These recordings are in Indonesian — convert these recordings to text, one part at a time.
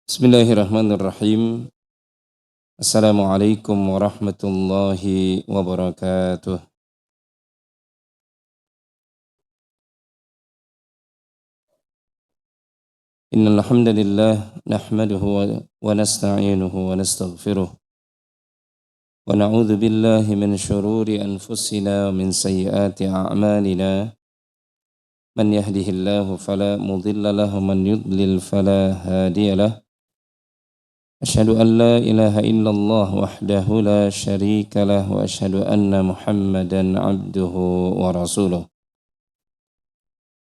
Bismillahirrahmanirrahim. Assalamualaikum warahmatullahi wabarakatuh. Innal hamdalillah nahmaduhu wa nasta'inuhu wa nastaghfiruh wa na'udzu billahi min shururi anfusina wa min sayyiati a'malina. Man yahdihillahu fala mudilla lahu wa man yudlil fala hadiya lahu. Asyhadu an la ilaha illallah wahdahu la syarika lah wa asyhadu anna Muhammadan abduhu wa rasuluh.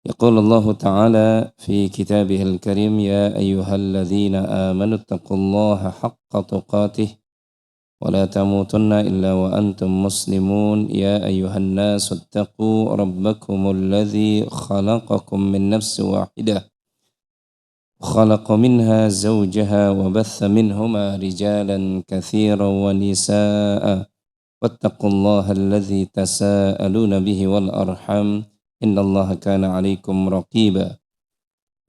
يقول الله تعالى في كتابه الكريم يا أيها الذين آمنوا اتقوا الله حق تقاته ولا تموتن إلا وأنتم مسلمون يا أيها الناس اتقوا ربكم الذي خلقكم من نفس واحدة خلق منها زوجها وبث منهما رجالا كثيرا ونساء واتقوا الله الذي تساءلون به والأرحام إن الله كان عليكم رقيبا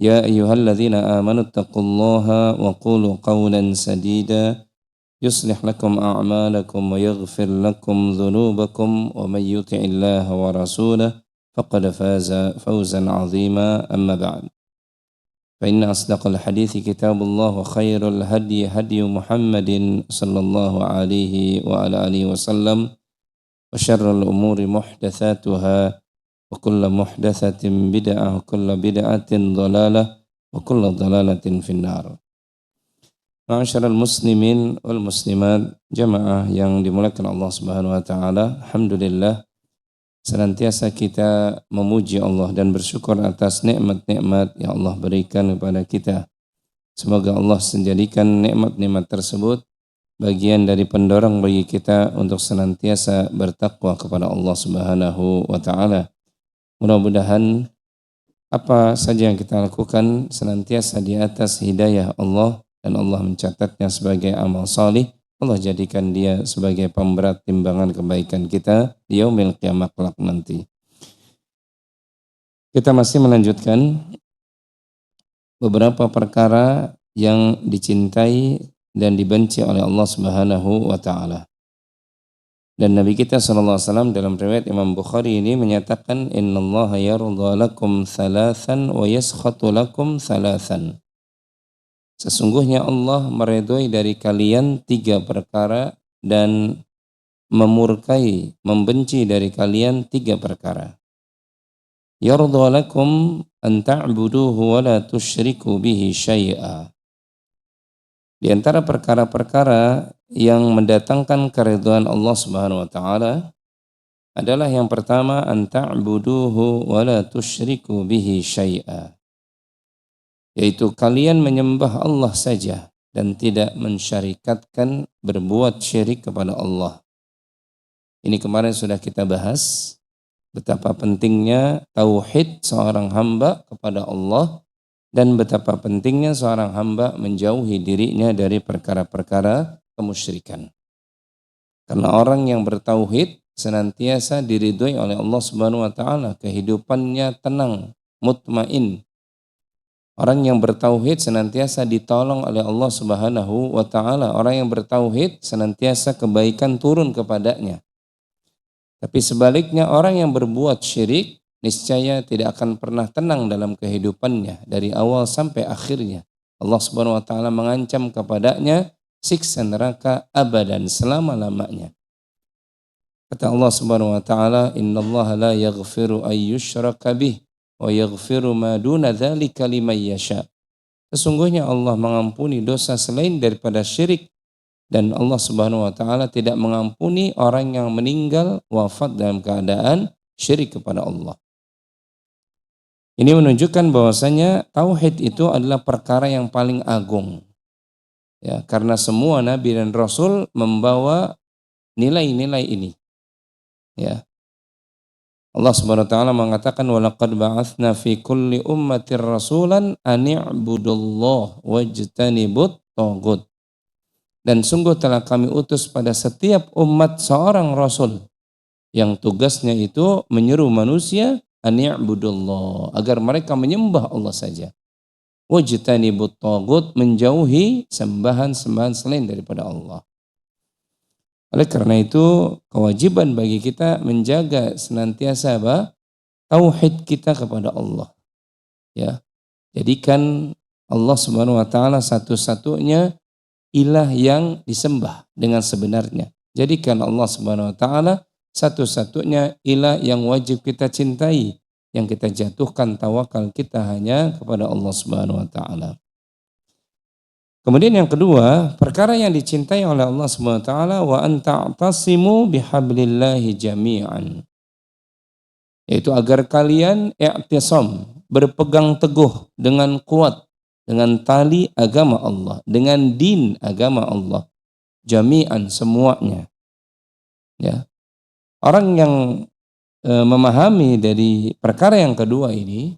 يا أيها الذين آمنوا اتقوا الله وقولوا قولا سديدا يصلح لكم أعمالكم ويغفر لكم ذنوبكم ومن يطع الله ورسوله فقد فاز فوزا عظيما أما بعد فإن أصدق الحديث كتاب الله وخير الهدي هدي محمد صلى الله عليه وعلى آله وسلم وشر الأمور محدثاتها وكل محدثة بدعة وكل بدعة ضلالة وكل ضلالة في النار. Ma'asyiral muslimin wal muslimat, jamaah yang dimuliakan Allah Subhanahu wa taala, alhamdulillah senantiasa kita memuji Allah dan bersyukur atas nikmat-nikmat yang Allah berikan kepada kita. Semoga Allah menjadikan nikmat-nikmat tersebut bagian dari pendorong bagi kita untuk senantiasa bertakwa kepada Allah Subhanahu wa taala. Mudah-mudahan apa saja yang kita lakukan senantiasa di atas hidayah Allah dan Allah mencatatnya sebagai amal salih. Allah jadikan dia sebagai pemberat timbangan kebaikan kita di yaumil qiyamah kelak nanti. Kita masih melanjutkan beberapa perkara yang dicintai dan dibenci oleh Allah Subhanahu wa taala. Dan Nabi kita SAW dalam riwayat Imam Bukhari ini menyatakan innallaha yardha lakum thalathan wa yaskhatu lakum thalathan. Sesungguhnya Allah meridhoi dari kalian 3 perkara dan memurkai, membenci dari kalian 3 perkara. Yardha lakum an ta'buduhu wa la tusyriku bihi syai'a. Di antara perkara-perkara yang mendatangkan keridhaan Allah Subhanahu wa taala adalah yang pertama an ta'buduhu wa la tusyriku bihi syai'a, yaitu kalian menyembah Allah saja dan tidak mensyarikatkan berbuat syirik kepada Allah. Ini kemarin sudah kita bahas betapa pentingnya tauhid seorang hamba kepada Allah dan betapa pentingnya seorang hamba menjauhi dirinya dari perkara-perkara kemusyrikan. Karena orang yang bertauhid senantiasa diridhoi oleh Allah Subhanahu wa taala, kehidupannya tenang, mutmain. Orang yang bertauhid senantiasa ditolong oleh Allah Subhanahu wa taala. Orang yang bertauhid senantiasa kebaikan turun kepadanya. Tapi sebaliknya orang yang berbuat syirik niscaya tidak akan pernah tenang dalam kehidupannya dari awal sampai akhirnya. Allah Subhanahu wa taala mengancam kepadanya siksa neraka abadan selama-lamanya. Kata Allah Subhanahu wa taala, "Innallaha la yaghfiru ay yushraka bih wa yaghfiru ma duna dzalika liman yasha." Sesungguhnya Allah mengampuni dosa selain daripada syirik dan Allah Subhanahu wa taala tidak mengampuni orang yang meninggal wafat dalam keadaan syirik kepada Allah. Ini menunjukkan bahwasanya tauhid itu adalah perkara yang paling agung. Ya, karena semua nabi dan rasul membawa nilai-nilai ini. Ya. Allah Subhanahu wa taala mengatakan walaqad ba'atsna fi kulli ummatir rasulan an i'budullaha wajtanibut taghut. Dan sungguh telah kami utus pada setiap umat seorang rasul yang tugasnya itu menyeru manusia an i'budullah, agar mereka menyembah Allah saja. Wajtanibut tagut, menjauhi sembahan-sembahan selain daripada Allah. Oleh karena itu, kewajiban bagi kita menjaga senantiasa apa? Tauhid kita kepada Allah. Ya, jadikan Allah Subhanahu wa taala satu-satunya ilah yang disembah dengan sebenarnya. Jadikan Allah Subhanahu wa taala satu-satunya ilah yang wajib kita cintai, yang kita jatuhkan tawakal kita hanya kepada Allah Subhanahu wa taala. Kemudian yang kedua, perkara yang dicintai oleh Allah Subhanahu wa taala wa anta'tasimu bihablillahi jami'an. Yaitu agar kalian i'tisam, berpegang teguh dengan kuat dengan tali agama Allah, dengan din agama Allah, jami'an, semuanya. Ya. Orang yang memahami dari perkara yang kedua ini,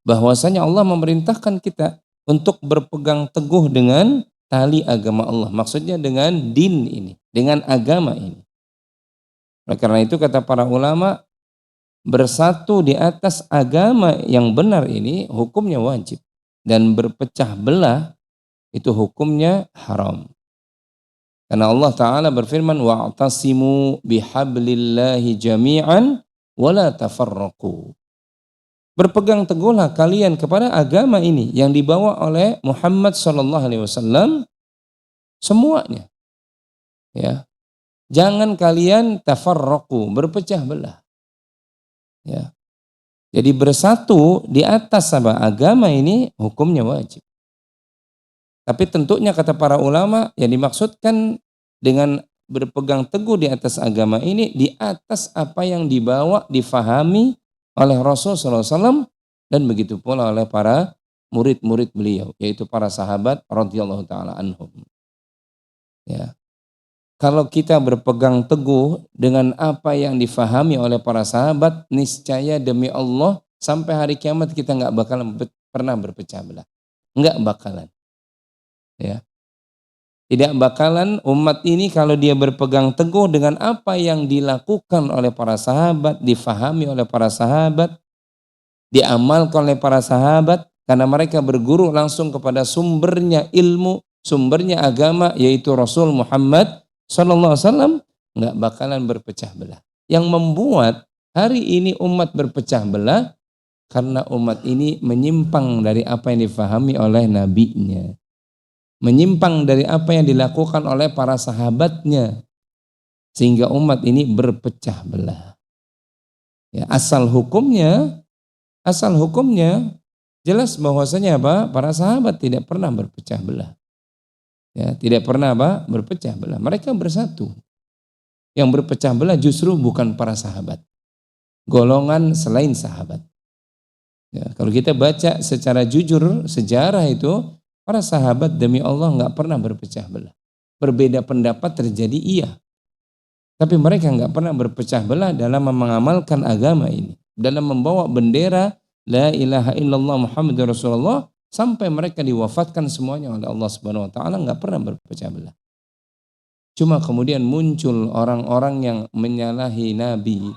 bahwasanya Allah memerintahkan kita untuk berpegang teguh dengan tali agama Allah. Maksudnya dengan din ini, dengan agama ini. Oleh karena itu kata para ulama, bersatu di atas agama yang benar ini hukumnya wajib. Dan berpecah belah itu hukumnya haram. Karena Allah Ta'ala berfirman, wa'tasimu bihablillahi jami'an wa la tafarraqu. Berpegang teguhlah kalian kepada agama ini yang dibawa oleh Muhammad sallallahu alaihi wasallam semuanya. Ya. Jangan kalian tafarraqu, berpecah belah. Ya. Jadi bersatu di atas agama ini hukumnya wajib. Tapi tentunya kata para ulama yang dimaksudkan dengan berpegang teguh di atas agama ini di atas apa yang dibawa, difahami oleh Rasul SAW dan begitu pula oleh para murid-murid beliau, yaitu para sahabat radhiyallahu taala anhum. Ya. Kalau kita berpegang teguh dengan apa yang difahami oleh para sahabat, niscaya demi Allah sampai hari kiamat kita nggak bakalan pernah berpecah belah, nggak bakalan. Ya. Tidak bakalan umat ini kalau dia berpegang teguh dengan apa yang dilakukan oleh para sahabat, difahami oleh para sahabat, diamalkan oleh para sahabat, karena mereka berguru langsung kepada sumbernya ilmu, sumbernya agama, yaitu Rasul Muhammad Sallallahu Alaihi Wasallam, nggak bakalan berpecah belah. Yang membuat hari ini umat berpecah belah karena umat ini menyimpang dari apa yang difahami oleh nabinya, menyimpang dari apa yang dilakukan oleh para sahabatnya, sehingga umat ini berpecah belah. Ya, asal hukumnya jelas bahwasanya apa? Para sahabat tidak pernah berpecah belah. Ya, tidak pernah apa? Berpecah belah. Mereka bersatu. Yang berpecah belah justru bukan para sahabat, golongan selain sahabat. Ya, kalau kita baca secara jujur sejarah itu, para sahabat demi Allah nggak pernah berpecah belah. Berbeda pendapat terjadi iya, tapi mereka nggak pernah berpecah belah dalam mengamalkan agama ini, dalam membawa bendera la ilaha illallah Muhammadur Rasulullah sampai mereka diwafatkan semuanya oleh Allah Subhanahu wa taala, nggak pernah berpecah belah. Cuma kemudian muncul orang-orang yang menyalahi Nabi,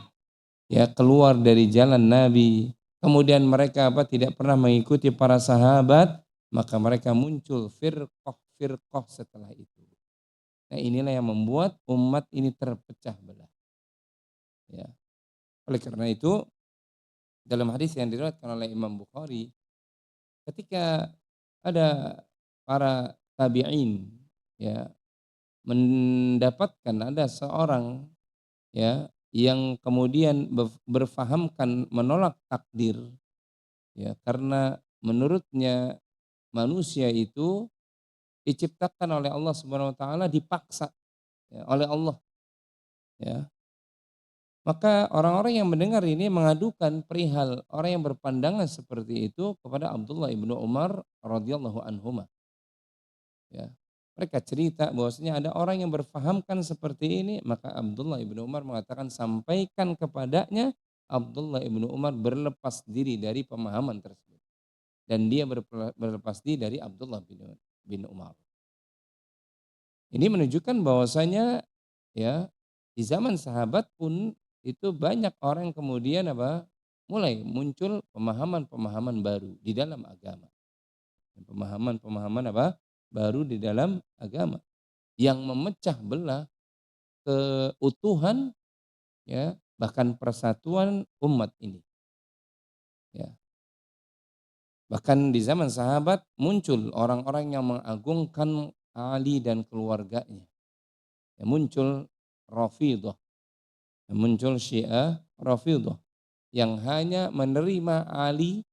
ya, keluar dari jalan Nabi. Kemudian mereka tidak pernah mengikuti para sahabat, maka mereka muncul firqah setelah itu. Nah, inilah yang membuat umat ini terpecah belah. Ya. Oleh karena itu, dalam hadis yang diriwayatkan oleh Imam Bukhari, ketika ada para tabi'in, ya, mendapatkan ada seorang, ya, yang kemudian berfahamkan menolak takdir, ya, karena menurutnya manusia itu diciptakan oleh Allah Subhanahu wa taala dipaksa, ya, oleh Allah, ya. Maka orang-orang yang mendengar ini mengadukan perihal orang yang berpandangan seperti itu kepada Abdullah ibnu Umar radhiyallahu anhuma. Ya. Mereka cerita bahwasanya ada orang yang berfahamkan seperti ini, maka Abdullah ibnu Umar mengatakan sampaikan kepadanya. Abdullah ibnu Umar berlepas diri dari pemahaman tersebut dan dia berlepas diri dari Abdullah bin Umar. Ini menunjukkan bahwasanya, ya, Di zaman sahabat pun itu banyak orang kemudian apa? Mulai muncul pemahaman-pemahaman baru di dalam agama. Pemahaman-pemahaman apa? Baru di dalam agama yang memecah belah keutuhan, ya, bahkan persatuan umat ini, ya. Bahkan di zaman sahabat muncul orang-orang yang mengagungkan Ali dan keluarganya. Ya, muncul Rafidhah, muncul Syiah Rafidhah yang hanya menerima Ali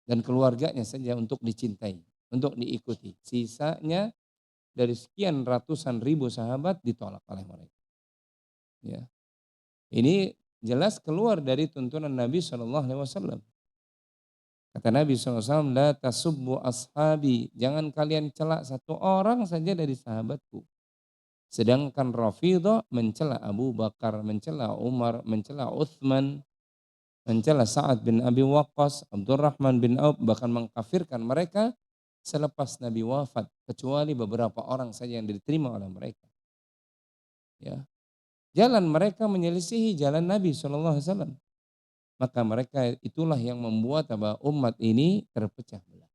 dan keluarganya saja untuk dicintai, untuk diikuti. Sisanya dari sekian ratusan ribu sahabat ditolak oleh mereka. Ya. Ini jelas keluar dari tuntunan Nabi SAW. Kata Nabi SAW, la tasubbu ashabi, jangan kalian celak satu orang saja dari sahabatku. Sedangkan Rafidhah mencela Abu Bakar, mencela Umar, mencela Uthman, mencela Sa'ad bin Abi Waqqas, Abdurrahman bin Auf, bahkan mengkafirkan mereka selepas Nabi wafat, kecuali beberapa orang saja yang diterima oleh mereka. Ya. Jalan mereka menyelisihi jalan Nabi SAW. Maka mereka itulah yang membuat umat ini terpecah belah.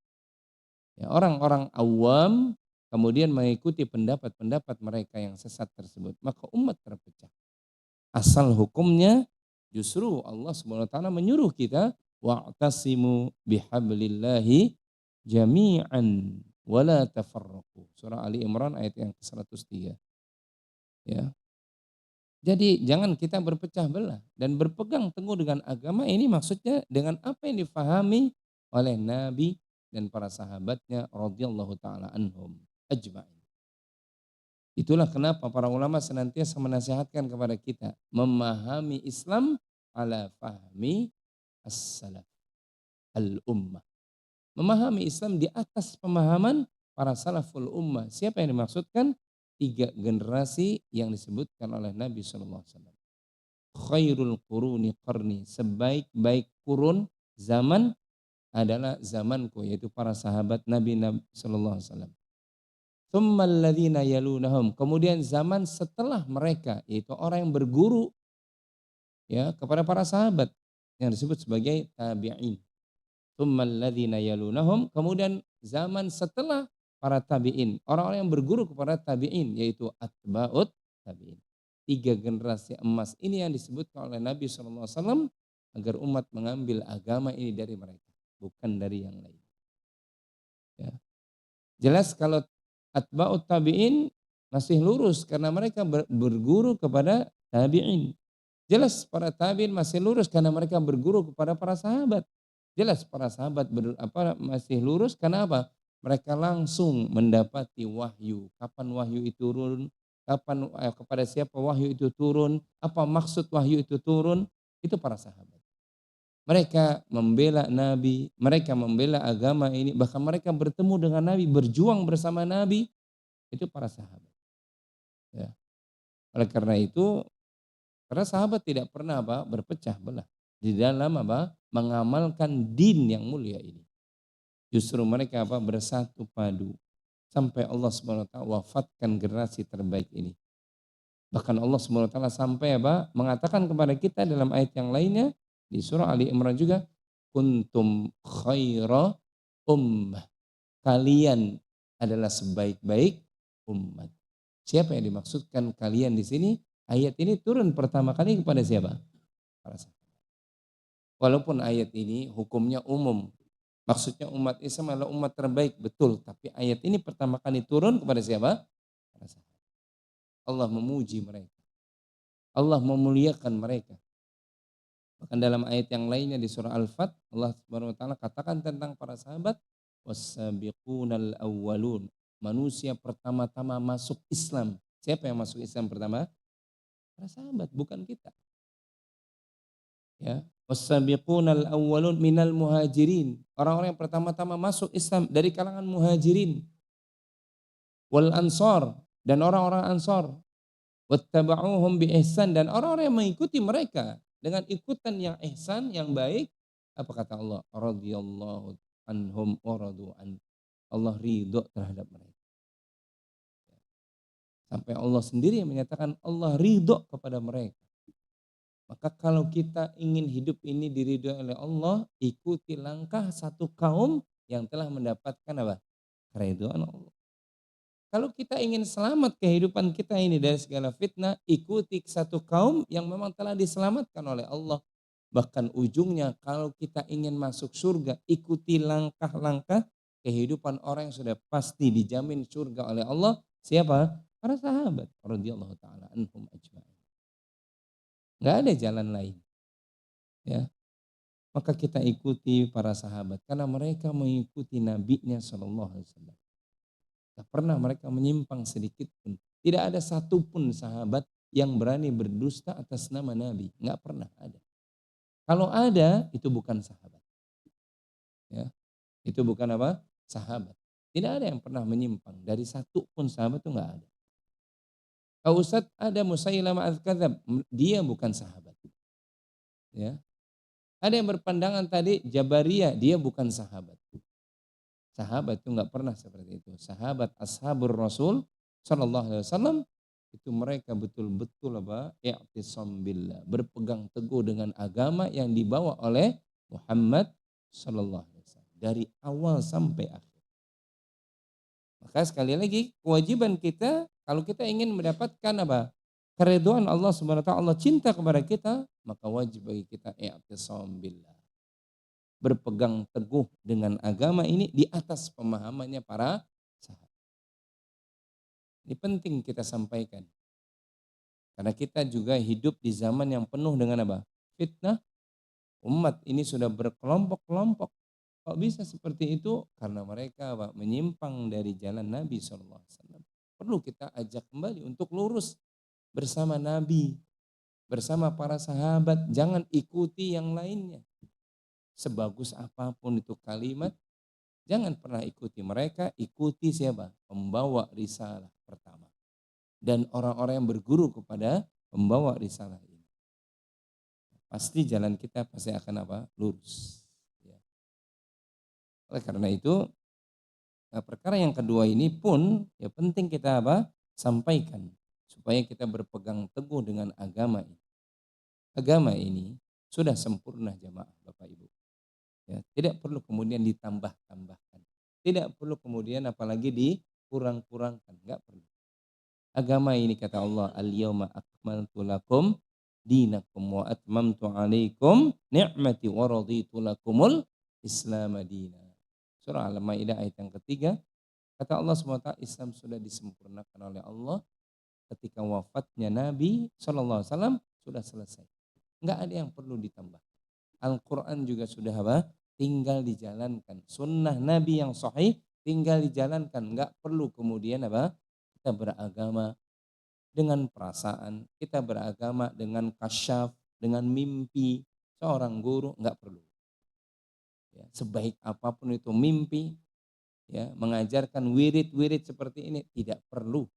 Ya, orang-orang awam kemudian mengikuti pendapat-pendapat mereka yang sesat tersebut. Maka umat terpecah. Asal hukumnya justru Allah Subhanahu wa taala menyuruh kita wa'tasimu bihablillahi jami'an wala tafarraqu. Surah Ali Imran ayat yang ke-103. Ya. Jadi jangan kita berpecah belah dan berpegang teguh dengan agama ini, maksudnya dengan apa yang difahami oleh Nabi dan para sahabatnya radhiyallahu taala anhum ajma'in. Itulah kenapa para ulama senantiasa menasihatkan kepada kita memahami Islam ala fahmi as-salaf al-ummah. Memahami Islam di atas pemahaman para salaful ummah. Siapa yang dimaksudkan? 3 generasi yang disebutkan oleh Nabi SAW. Khairul quruni qarni, sebaik-baik kurun zaman adalah zamanku, yaitu para sahabat Nabi sallallahu alaihi wasallam. Tsummal ladzina yalunahum, kemudian zaman setelah mereka, yaitu orang yang berguru, ya, kepada para sahabat yang disebut sebagai tabi'in. Tsummal ladzina yalunahum, kemudian zaman setelah para tabi'in, orang-orang yang berguru kepada tabi'in, yaitu atba'ut tabi'in. 3 generasi emas ini yang disebutkan oleh Nabi SAW agar umat mengambil agama ini dari mereka, bukan dari yang lain. Ya. Jelas kalau atba'ut tabi'in masih lurus karena mereka berguru kepada tabi'in. Jelas para tabi'in masih lurus karena mereka berguru kepada para sahabat. Jelas para sahabat masih lurus karena apa? Mereka langsung mendapati wahyu. Kapan wahyu itu turun? Kapan kepada siapa wahyu itu turun? Apa maksud wahyu itu turun? Itu para sahabat. Mereka membela Nabi, mereka membela agama ini, bahkan mereka bertemu dengan Nabi, berjuang bersama Nabi, itu para sahabat. Ya. Oleh karena itu, para sahabat tidak pernah berpecah belah di dalam mengamalkan din yang mulia ini. Justru mereka bersatu padu sampai Allah Subhanahu wa taala wafatkan generasi terbaik ini. Bahkan Allah Subhanahu wa taala sampai mengatakan kepada kita dalam ayat yang lainnya di surah Ali Imran juga, kuntum khaira ummah. Kalian adalah sebaik-baik umat. Siapa yang dimaksudkan kalian di sini? Ayat ini turun pertama kali kepada siapa? Para sahabat. Walaupun ayat ini hukumnya umum. Maksudnya umat Islam adalah umat terbaik, betul. Tapi ayat ini pertama kali turun kepada siapa? Para sahabat. Allah memuji mereka. Allah memuliakan mereka. Bahkan dalam ayat yang lainnya di surah Al-Fat, Allah Subhanahu wa taala katakan tentang para sahabat, was-sabiqunal awwalun. Manusia pertama-tama masuk Islam. Siapa yang masuk Islam pertama? Para sahabat, bukan kita. Ya, was-sabiqunal awwalun minal muhajirin. Orang-orang yang pertama-tama masuk Islam dari kalangan muhajirin. Wal ansar, dan orang-orang ansar. Wattaba'uhum bi ihsan, dan orang-orang yang mengikuti mereka dengan ikutan yang ihsan, yang baik. Apa kata Allah? Radhiyallahu anhum wa radu an. Allah ridho terhadap mereka. Sampai Allah sendiri yang menyatakan Allah ridho kepada mereka. Maka kalau kita ingin hidup ini diridhoi oleh Allah, ikuti langkah satu kaum yang telah mendapatkan apa? Keridhaan Allah. Kalau kita ingin selamat kehidupan kita ini dari segala fitnah, ikuti satu kaum yang memang telah diselamatkan oleh Allah. Bahkan ujungnya kalau kita ingin masuk surga, ikuti langkah-langkah kehidupan orang yang sudah pasti dijamin surga oleh Allah. Siapa? Para sahabat radhiyallahu taala anhum ajma'in. Enggak ada jalan lain, ya. Maka kita ikuti para sahabat karena mereka mengikuti nabinya sallallahu alaihi wasallam. Tak pernah mereka menyimpang sedikit pun. Tidak ada satupun sahabat yang berani berdusta atas nama Nabi. Enggak pernah ada. Kalau ada, itu bukan sahabat. Ya, itu bukan apa? Sahabat. Tidak ada yang pernah menyimpang. Dari satu pun sahabat itu enggak ada. Kalau Ustadz ada Musailamah al-Kadzab, dia bukan sahabat. Ya. Ada yang berpandangan tadi Jabariyah, dia bukan sahabat. Sahabat itu enggak pernah seperti itu. Sahabat ashabur Rasul sallallahu alaihi wasallam itu mereka betul-betul apa? I'tisam billah, berpegang teguh dengan agama yang dibawa oleh Muhammad sallallahu alaihi wasallam dari awal sampai akhir. Maka sekali lagi kewajiban kita kalau kita ingin mendapatkan apa? Keridhaan Allah Subhanahu wa taala, Allah cinta kepada kita, maka wajib bagi kita i'tisam billah, berpegang teguh dengan agama ini di atas pemahamannya para sahabat. Ini penting kita sampaikan. Karena kita juga hidup di zaman yang penuh dengan apa? Fitnah. Umat ini sudah berkelompok-kelompok. Kok bisa seperti itu? Karena mereka apa? Menyimpang dari jalan Nabi SAW. Perlu kita ajak kembali untuk lurus bersama Nabi, bersama para sahabat. Jangan ikuti yang lainnya. Sebagus apapun itu kalimat, jangan pernah ikuti mereka, ikuti siapa? Pembawa risalah pertama. Dan orang-orang yang berguru kepada pembawa risalah ini. Pasti jalan kita pasti akan apa? Lurus. Ya. Oleh karena itu, perkara yang kedua ini pun ya penting kita apa? Sampaikan. Supaya kita berpegang teguh dengan agama ini. Agama ini sudah sempurna jamaah Bapak Ibu. Ya, tidak perlu kemudian ditambah-tambahkan. Tidak perlu kemudian apalagi dikurang-kurangkan. Enggak perlu. Agama ini kata Allah, al-yawma akmaltu lakum dinakum wa atmamtu alaikum ni'mati wa raditu lakumul Islam madina. Surah Al-Maidah ayat yang ketiga, kata Allah SWT, Islam sudah disempurnakan oleh Allah ketika wafatnya Nabi SAW sudah selesai. Enggak ada yang perlu ditambah. Al-Quran juga sudah apa? Tinggal dijalankan. Sunnah Nabi yang sahih tinggal dijalankan. Enggak perlu kemudian apa? Kita beragama dengan perasaan. Kita beragama dengan kasyaf, dengan mimpi. Seorang guru enggak perlu. Ya, sebaik apapun itu mimpi, ya, mengajarkan wirid-wirid seperti ini tidak perlu.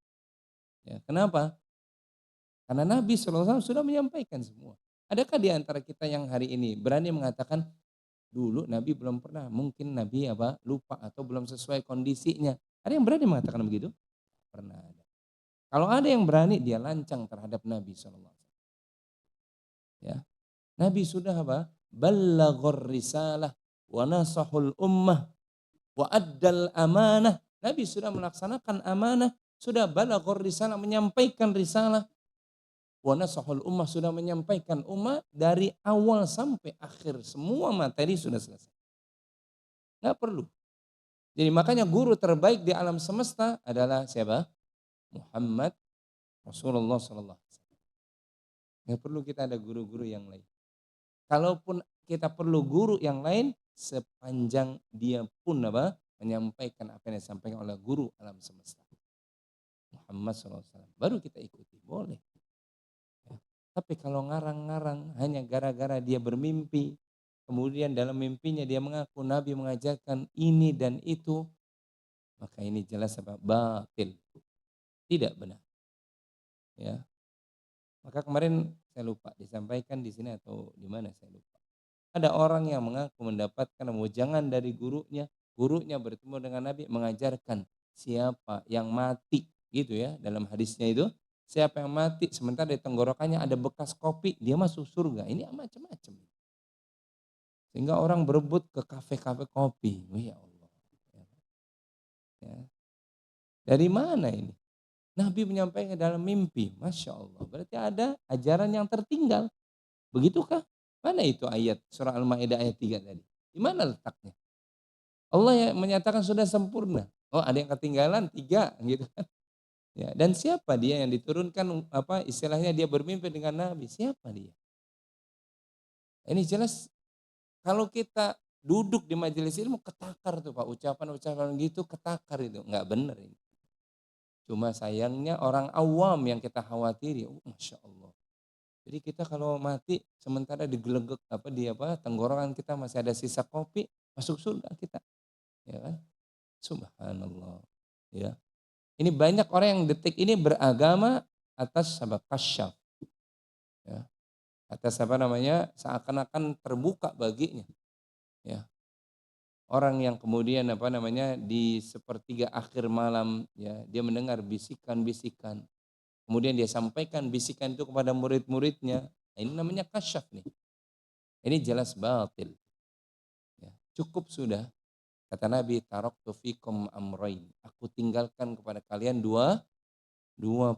Ya, kenapa? Karena Nabi SAW sudah menyampaikan semua. Adakah di antara kita yang hari ini berani mengatakan dulu Nabi belum pernah, mungkin Nabi apa lupa atau belum sesuai kondisinya. Ada yang berani mengatakan begitu? Pernah ada. Kalau ada yang berani dia lancang terhadap Nabi SAW. Ya. Nabi sudah apa? Ballaghur risalah wa nasahul ummah wa addal amanah. Nabi sudah melaksanakan amanah, sudah balaghur risalah, menyampaikan risalah. Wa nasahul ummah, sudah menyampaikan umat dari awal sampai akhir. Semua materi sudah selesai. Nggak perlu. Jadi makanya guru terbaik di alam semesta adalah siapa? Muhammad Rasulullah SAW. Nggak perlu kita ada guru-guru yang lain. Kalaupun kita perlu guru yang lain, sepanjang dia pun apa? Menyampaikan apa yang disampaikan oleh guru alam semesta. Muhammad SAW. Baru kita ikuti, boleh. Ya. Tapi kalau ngarang-ngarang hanya gara-gara dia bermimpi, kemudian dalam mimpinya dia mengaku Nabi mengajarkan ini dan itu, maka ini jelas apa? Batil. Tidak benar. Ya. Maka kemarin saya lupa disampaikan di sini atau di mana saya lupa. Ada orang yang mengaku mendapatkan wejangan dari gurunya bertemu dengan Nabi mengajarkan siapa yang mati Gitu ya, dalam hadisnya itu, siapa yang mati sementara di tenggorokannya ada bekas kopi, dia masuk surga. Ini macam-macam. Sehingga orang berebut ke kafe-kafe kopi. Oh, ya Allah. Ya. Dari mana ini? Nabi menyampaikan dalam mimpi. Masya Allah. Berarti ada ajaran yang tertinggal. Begitukah? Mana itu ayat surah Al-Ma'idah ayat 3 tadi? Di mana letaknya? Allah yang menyatakan sudah sempurna. Oh, ada yang ketinggalan 3 gitu kan. Ya, dan siapa dia yang diturunkan apa istilahnya dia bermimpi dengan Nabi? Siapa dia? Ini jelas kalau kita duduk di majelis ilmu ketakar tuh Pak, ucapan-ucapan gitu ketakar itu, enggak benar ini. Cuma sayangnya orang awam yang kita khawatiri, oh, Masya Allah. Jadi kita kalau mati sementara digelegek apa di apa tenggorokan kita masih ada sisa kopi, masuk surga kita, ya kan? Subhanallah. Ya. Ini banyak orang yang detik ini beragama atas sabab kasyaf, ya. Atas apa namanya? Seakan-akan terbuka baginya, ya. Orang yang kemudian apa namanya di sepertiga akhir malam ya dia mendengar bisikan-bisikan. Kemudian dia sampaikan bisikan itu kepada murid-muridnya. Nah, ini namanya kasyaf nih. Ini jelas batil. Ya. Cukup sudah kata Nabi taraktu fikum amrain. Aku tinggalkan kepada kalian dua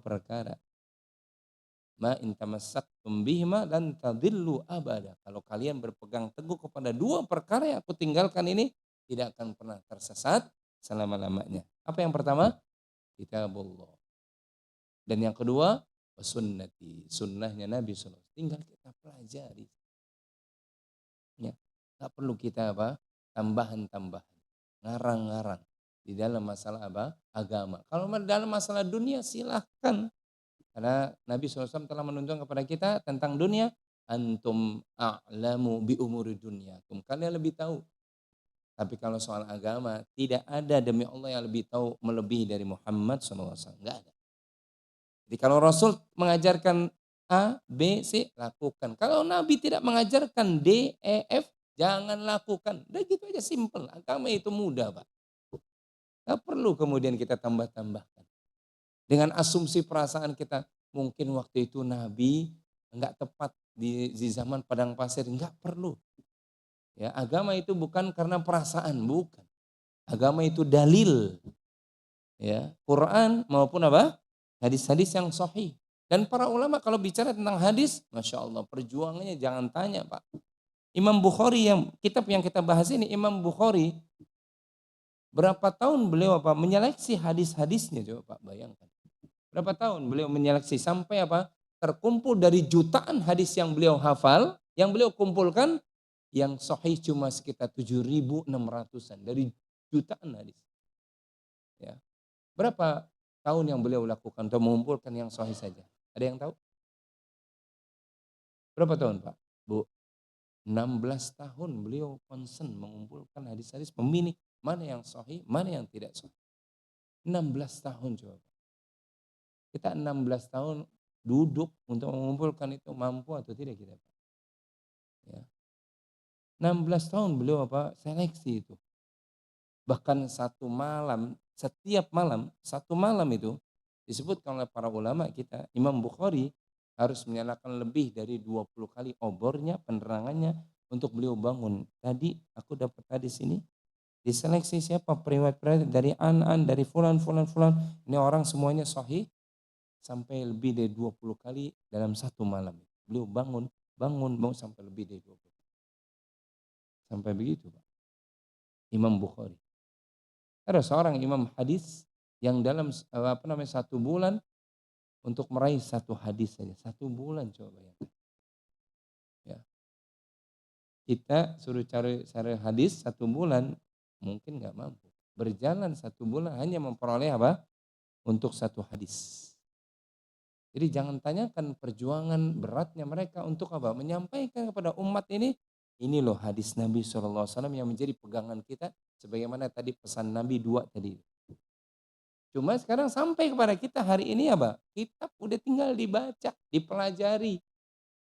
perkara. Ma in tamassaktum bihima lan tadillu abada. Kalau kalian berpegang teguh kepada dua perkara yang aku tinggalkan ini, tidak akan pernah tersesat selama-lamanya. Apa yang pertama? Kitabullah. Dan yang kedua, sunnati. Sunnahnya Nabi SAW. Tinggal kita pelajari. Ya. Gak perlu kita apa? Tambahan-tambahan. Ngarang-ngarang. Di dalam masalah apa? Agama. Kalau dalam masalah dunia silahkan. Karena Nabi SAW telah menunjukkan kepada kita tentang dunia. Antum a'lamu bi umuri dunia. Kalian lebih tahu. Tapi kalau soal agama, tidak ada demi Allah yang lebih tahu melebihi dari Muhammad SAW. Enggak ada. Jadi kalau Rasul mengajarkan A, B, C, lakukan. Kalau Nabi tidak mengajarkan D, E, F, jangan lakukan. Udah gitu aja simple. Agama itu mudah Pak. Gak perlu kemudian kita tambah-tambahkan. Dengan asumsi perasaan kita, mungkin waktu itu Nabi enggak tepat di zaman padang pasir, enggak perlu. Ya, agama itu bukan karena perasaan, bukan. Agama itu dalil. Ya, Quran maupun apa? Hadis-hadis yang sahih. Dan para ulama kalau bicara tentang hadis, Masya Allah perjuangannya jangan tanya Pak. Imam Bukhari yang kitab yang kita bahas ini, Imam Bukhari berapa tahun beliau apa menyeleksi hadis-hadisnya coba Pak bayangkan. Berapa tahun beliau menyeleksi sampai apa? Terkumpul dari jutaan hadis yang beliau hafal, yang beliau kumpulkan yang sahih cuma sekitar 7.600-an dari jutaan hadis. Ya. Berapa tahun yang beliau lakukan untuk mengumpulkan yang sahih saja? Ada yang tahu? Berapa tahun Pak? Bu, 16 tahun beliau concern mengumpulkan hadis-hadis memilih mana yang sahih, mana yang tidak sahih. 16 tahun coba. Kita 16 tahun duduk untuk mengumpulkan itu mampu atau tidak kita Pak? Ya. 16 tahun beliau apa? Seleksi itu. Bahkan satu malam, setiap malam, satu malam itu disebutkan oleh para ulama kita, Imam Bukhari harus menyalakan lebih dari 20 kali obornya, penerangannya untuk beliau bangun. Tadi aku dapat hadis ini, diseleksi siapa periwayat-periwayat dari An, dari fulan, fulan, fulan. Ini orang semuanya sahih sampai lebih dari 20 kali dalam satu malam. Beliau bangun, bangun, bangun sampai lebih dari 20. Sampai begitu Pak. Imam Bukhari. Ada seorang imam hadis yang dalam apa namanya 1 bulan untuk meraih 1 hadis saja. 1 bulan coba bayangkan. Ya. Kita suruh cari hadis 1 bulan mungkin nggak mampu. Berjalan 1 bulan hanya memperoleh apa? Untuk 1 hadis. Jadi jangan tanyakan perjuangan beratnya mereka untuk apa? Menyampaikan kepada umat ini loh hadis Nabi SAW yang menjadi pegangan kita. Sebagaimana tadi pesan Nabi 2 tadi. Cuma sekarang sampai kepada kita hari ini apa? Kitab udah tinggal dibaca, dipelajari.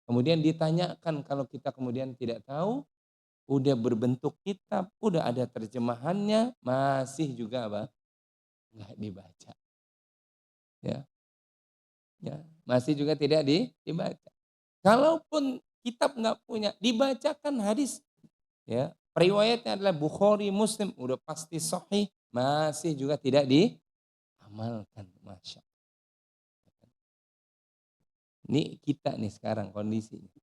Kemudian ditanyakan kalau kita kemudian tidak tahu, udah berbentuk kitab, udah ada terjemahannya, masih juga apa? Nggak dibaca. Ya, ya, masih juga tidak dibaca. Kalaupun kitab nggak punya, dibacakan hadis. Ya, riwayatnya adalah Bukhari, Muslim, udah pasti sahih, masih juga tidak diamalkan. Masya Allah. Ini kita nih sekarang kondisinya.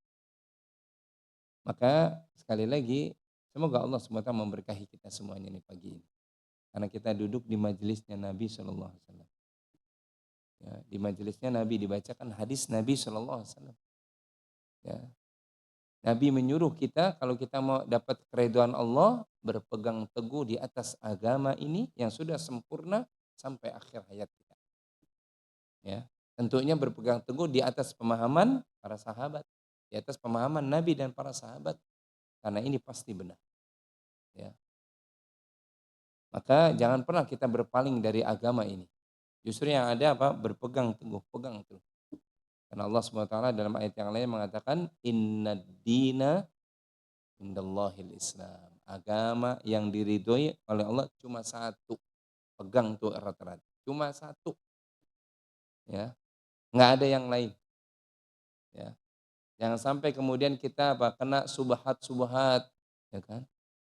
Maka sekali lagi, semoga Allah SWT memberkahi kita semuanya nih pagi ini. Karena kita duduk di majelisnya Nabi SAW. Ya, di majelisnya Nabi dibacakan hadis Nabi SAW. Ya. Nabi menyuruh kita kalau kita mau dapat keridhaan Allah, berpegang teguh di atas agama ini yang sudah sempurna sampai akhir hayat kita. Ya. Tentunya berpegang teguh di atas pemahaman para sahabat, di atas pemahaman Nabi dan para sahabat. Karena ini pasti benar. Ya. Maka jangan pernah kita berpaling dari agama ini. Justru yang ada apa? Berpegang teguh, pegang teguh. Karena Allah SWT dalam ayat yang lain mengatakan inna dina indallahil Islam. Agama yang diridhoi oleh Allah cuma satu. Pegang tuh erat-erat. Cuma satu. Ya. Nggak ada yang lain. Ya. Jangan sampai kemudian kita apa kena subhat-subhat, ya kan?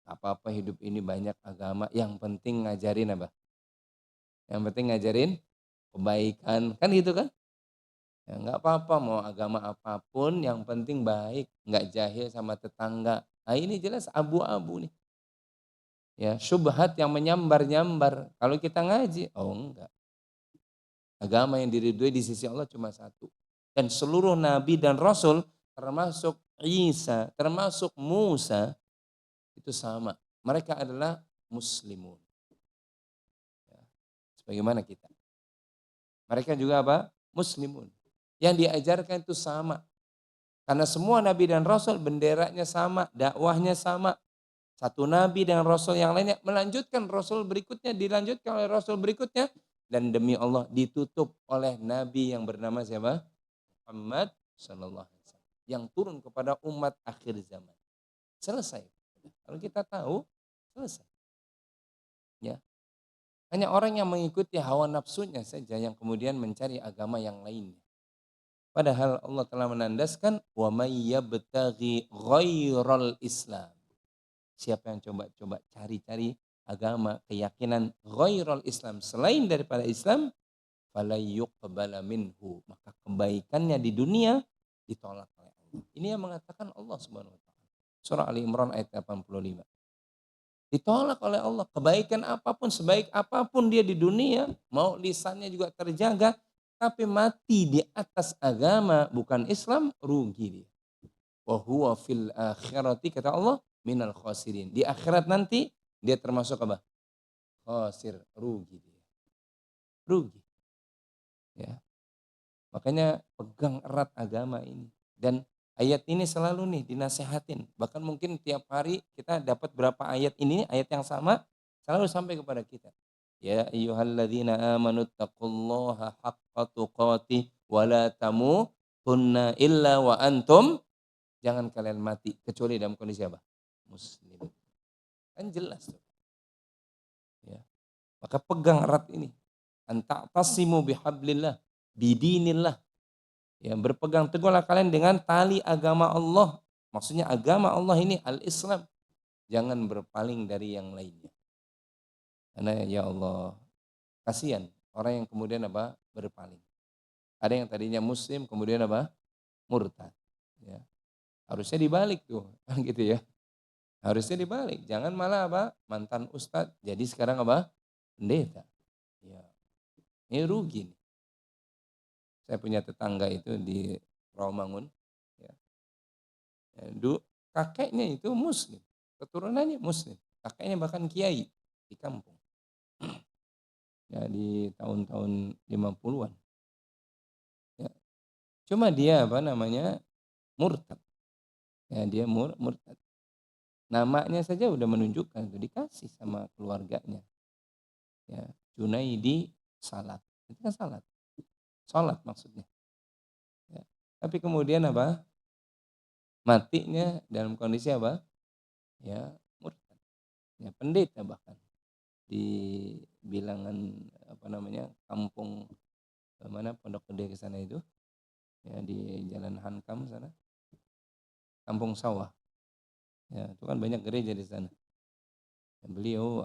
Apa-apa hidup ini banyak agama, yang penting ngajarin apa? Yang penting ngajarin kebaikan, kan gitu kan? Ya nggak apa-apa mau agama apapun, yang penting baik, nggak jahil sama tetangga. Nah ini jelas abu-abu nih. Ya syubhat yang menyambar-nyambar. Kalau kita ngaji, oh enggak. Agama yang diridhoi di sisi Allah cuma satu. Dan seluruh nabi dan rasul termasuk Isa, termasuk Musa itu sama. Mereka adalah muslimun. Ya, sebagaimana kita. Mereka juga apa? Muslimun. Yang diajarkan itu sama. Karena semua nabi dan rasul benderanya sama, dakwahnya sama. Satu nabi dengan rasul yang lainnya melanjutkan rasul berikutnya, dilanjutkan oleh rasul berikutnya. Dan demi Allah ditutup oleh nabi yang bernama siapa? Muhammad sallallahu alaihi wasallam. Yang turun kepada umat akhir zaman. Selesai. Kalau kita tahu, selesai. Ya. Hanya orang yang mengikuti hawa nafsunya saja yang kemudian mencari agama yang lainnya. Padahal Allah telah menandaskan wa may yabtaghi ghairal Islam. Siapa yang coba-coba cari-cari agama, keyakinan ghairal Islam selain daripada Islam, fala yuqbala minhu. Maka kebaikannya di dunia ditolak oleh Allah. Ini yang mengatakan Allah Subhanahu wa taala. Surah Ali Imran ayat 85. Ditolak oleh Allah. Kebaikan apapun, sebaik apapun dia di dunia, mau lisannya juga terjaga, tapi mati di atas agama bukan Islam, rugi dia. Wa huwa fil akhirati kata Allah minal khasirin. Di akhirat nanti dia termasuk apa? Khasir, rugi dia. Rugi. Ya. Makanya pegang erat agama ini. Dan ayat ini selalu nih dinasehatin. Bahkan mungkin tiap hari kita dapat berapa ayat ini, ayat yang sama selalu sampai kepada kita. Ya ayyuhalladzina amanu taqullaha haqqa tuqatih wa la tamutunna illa wa antum, jangan kalian mati kecuali dalam kondisi apa? Muslim. Kan jelas tuh. Ya. Maka pegang erat ini. Anta'tasimu bihablillah, bidinillah. Ya, berpegang teguhlah kalian dengan tali agama Allah. Maksudnya agama Allah ini al-Islam. Jangan berpaling dari yang lainnya. Karena ya Allah, kasihan orang yang kemudian apa? Berpaling. Ada yang tadinya muslim kemudian apa? Murtad. Ya. Harusnya dibalik tuh, gitu ya. Harusnya dibalik. Jangan malah apa? Mantan ustadz jadi sekarang apa? Pendeta. Ya. Ini rugi nih. Saya punya tetangga itu di Rawamangun. Ya. Kakeknya itu muslim, keturunannya muslim. Kakeknya bahkan kiai di kampung. Ya di tahun-tahun 50-an. Ya. Cuma dia apa namanya? Murtad. Ya dia murtad. Namanya saja udah menunjukkan itu dikasih sama keluarganya. Ya, Junaidi Salat. Itu kan salat. Salat maksudnya. Ya. Tapi kemudian apa? Matinya dalam kondisi apa? Ya, murtad. Ya, pendeta bahkan di bilangan apa namanya? Kampung mana Pondok Gede ke sana itu, ya di Jalan Hankam sana, Kampung Sawah. Ya, itu kan banyak gereja di sana. Beliau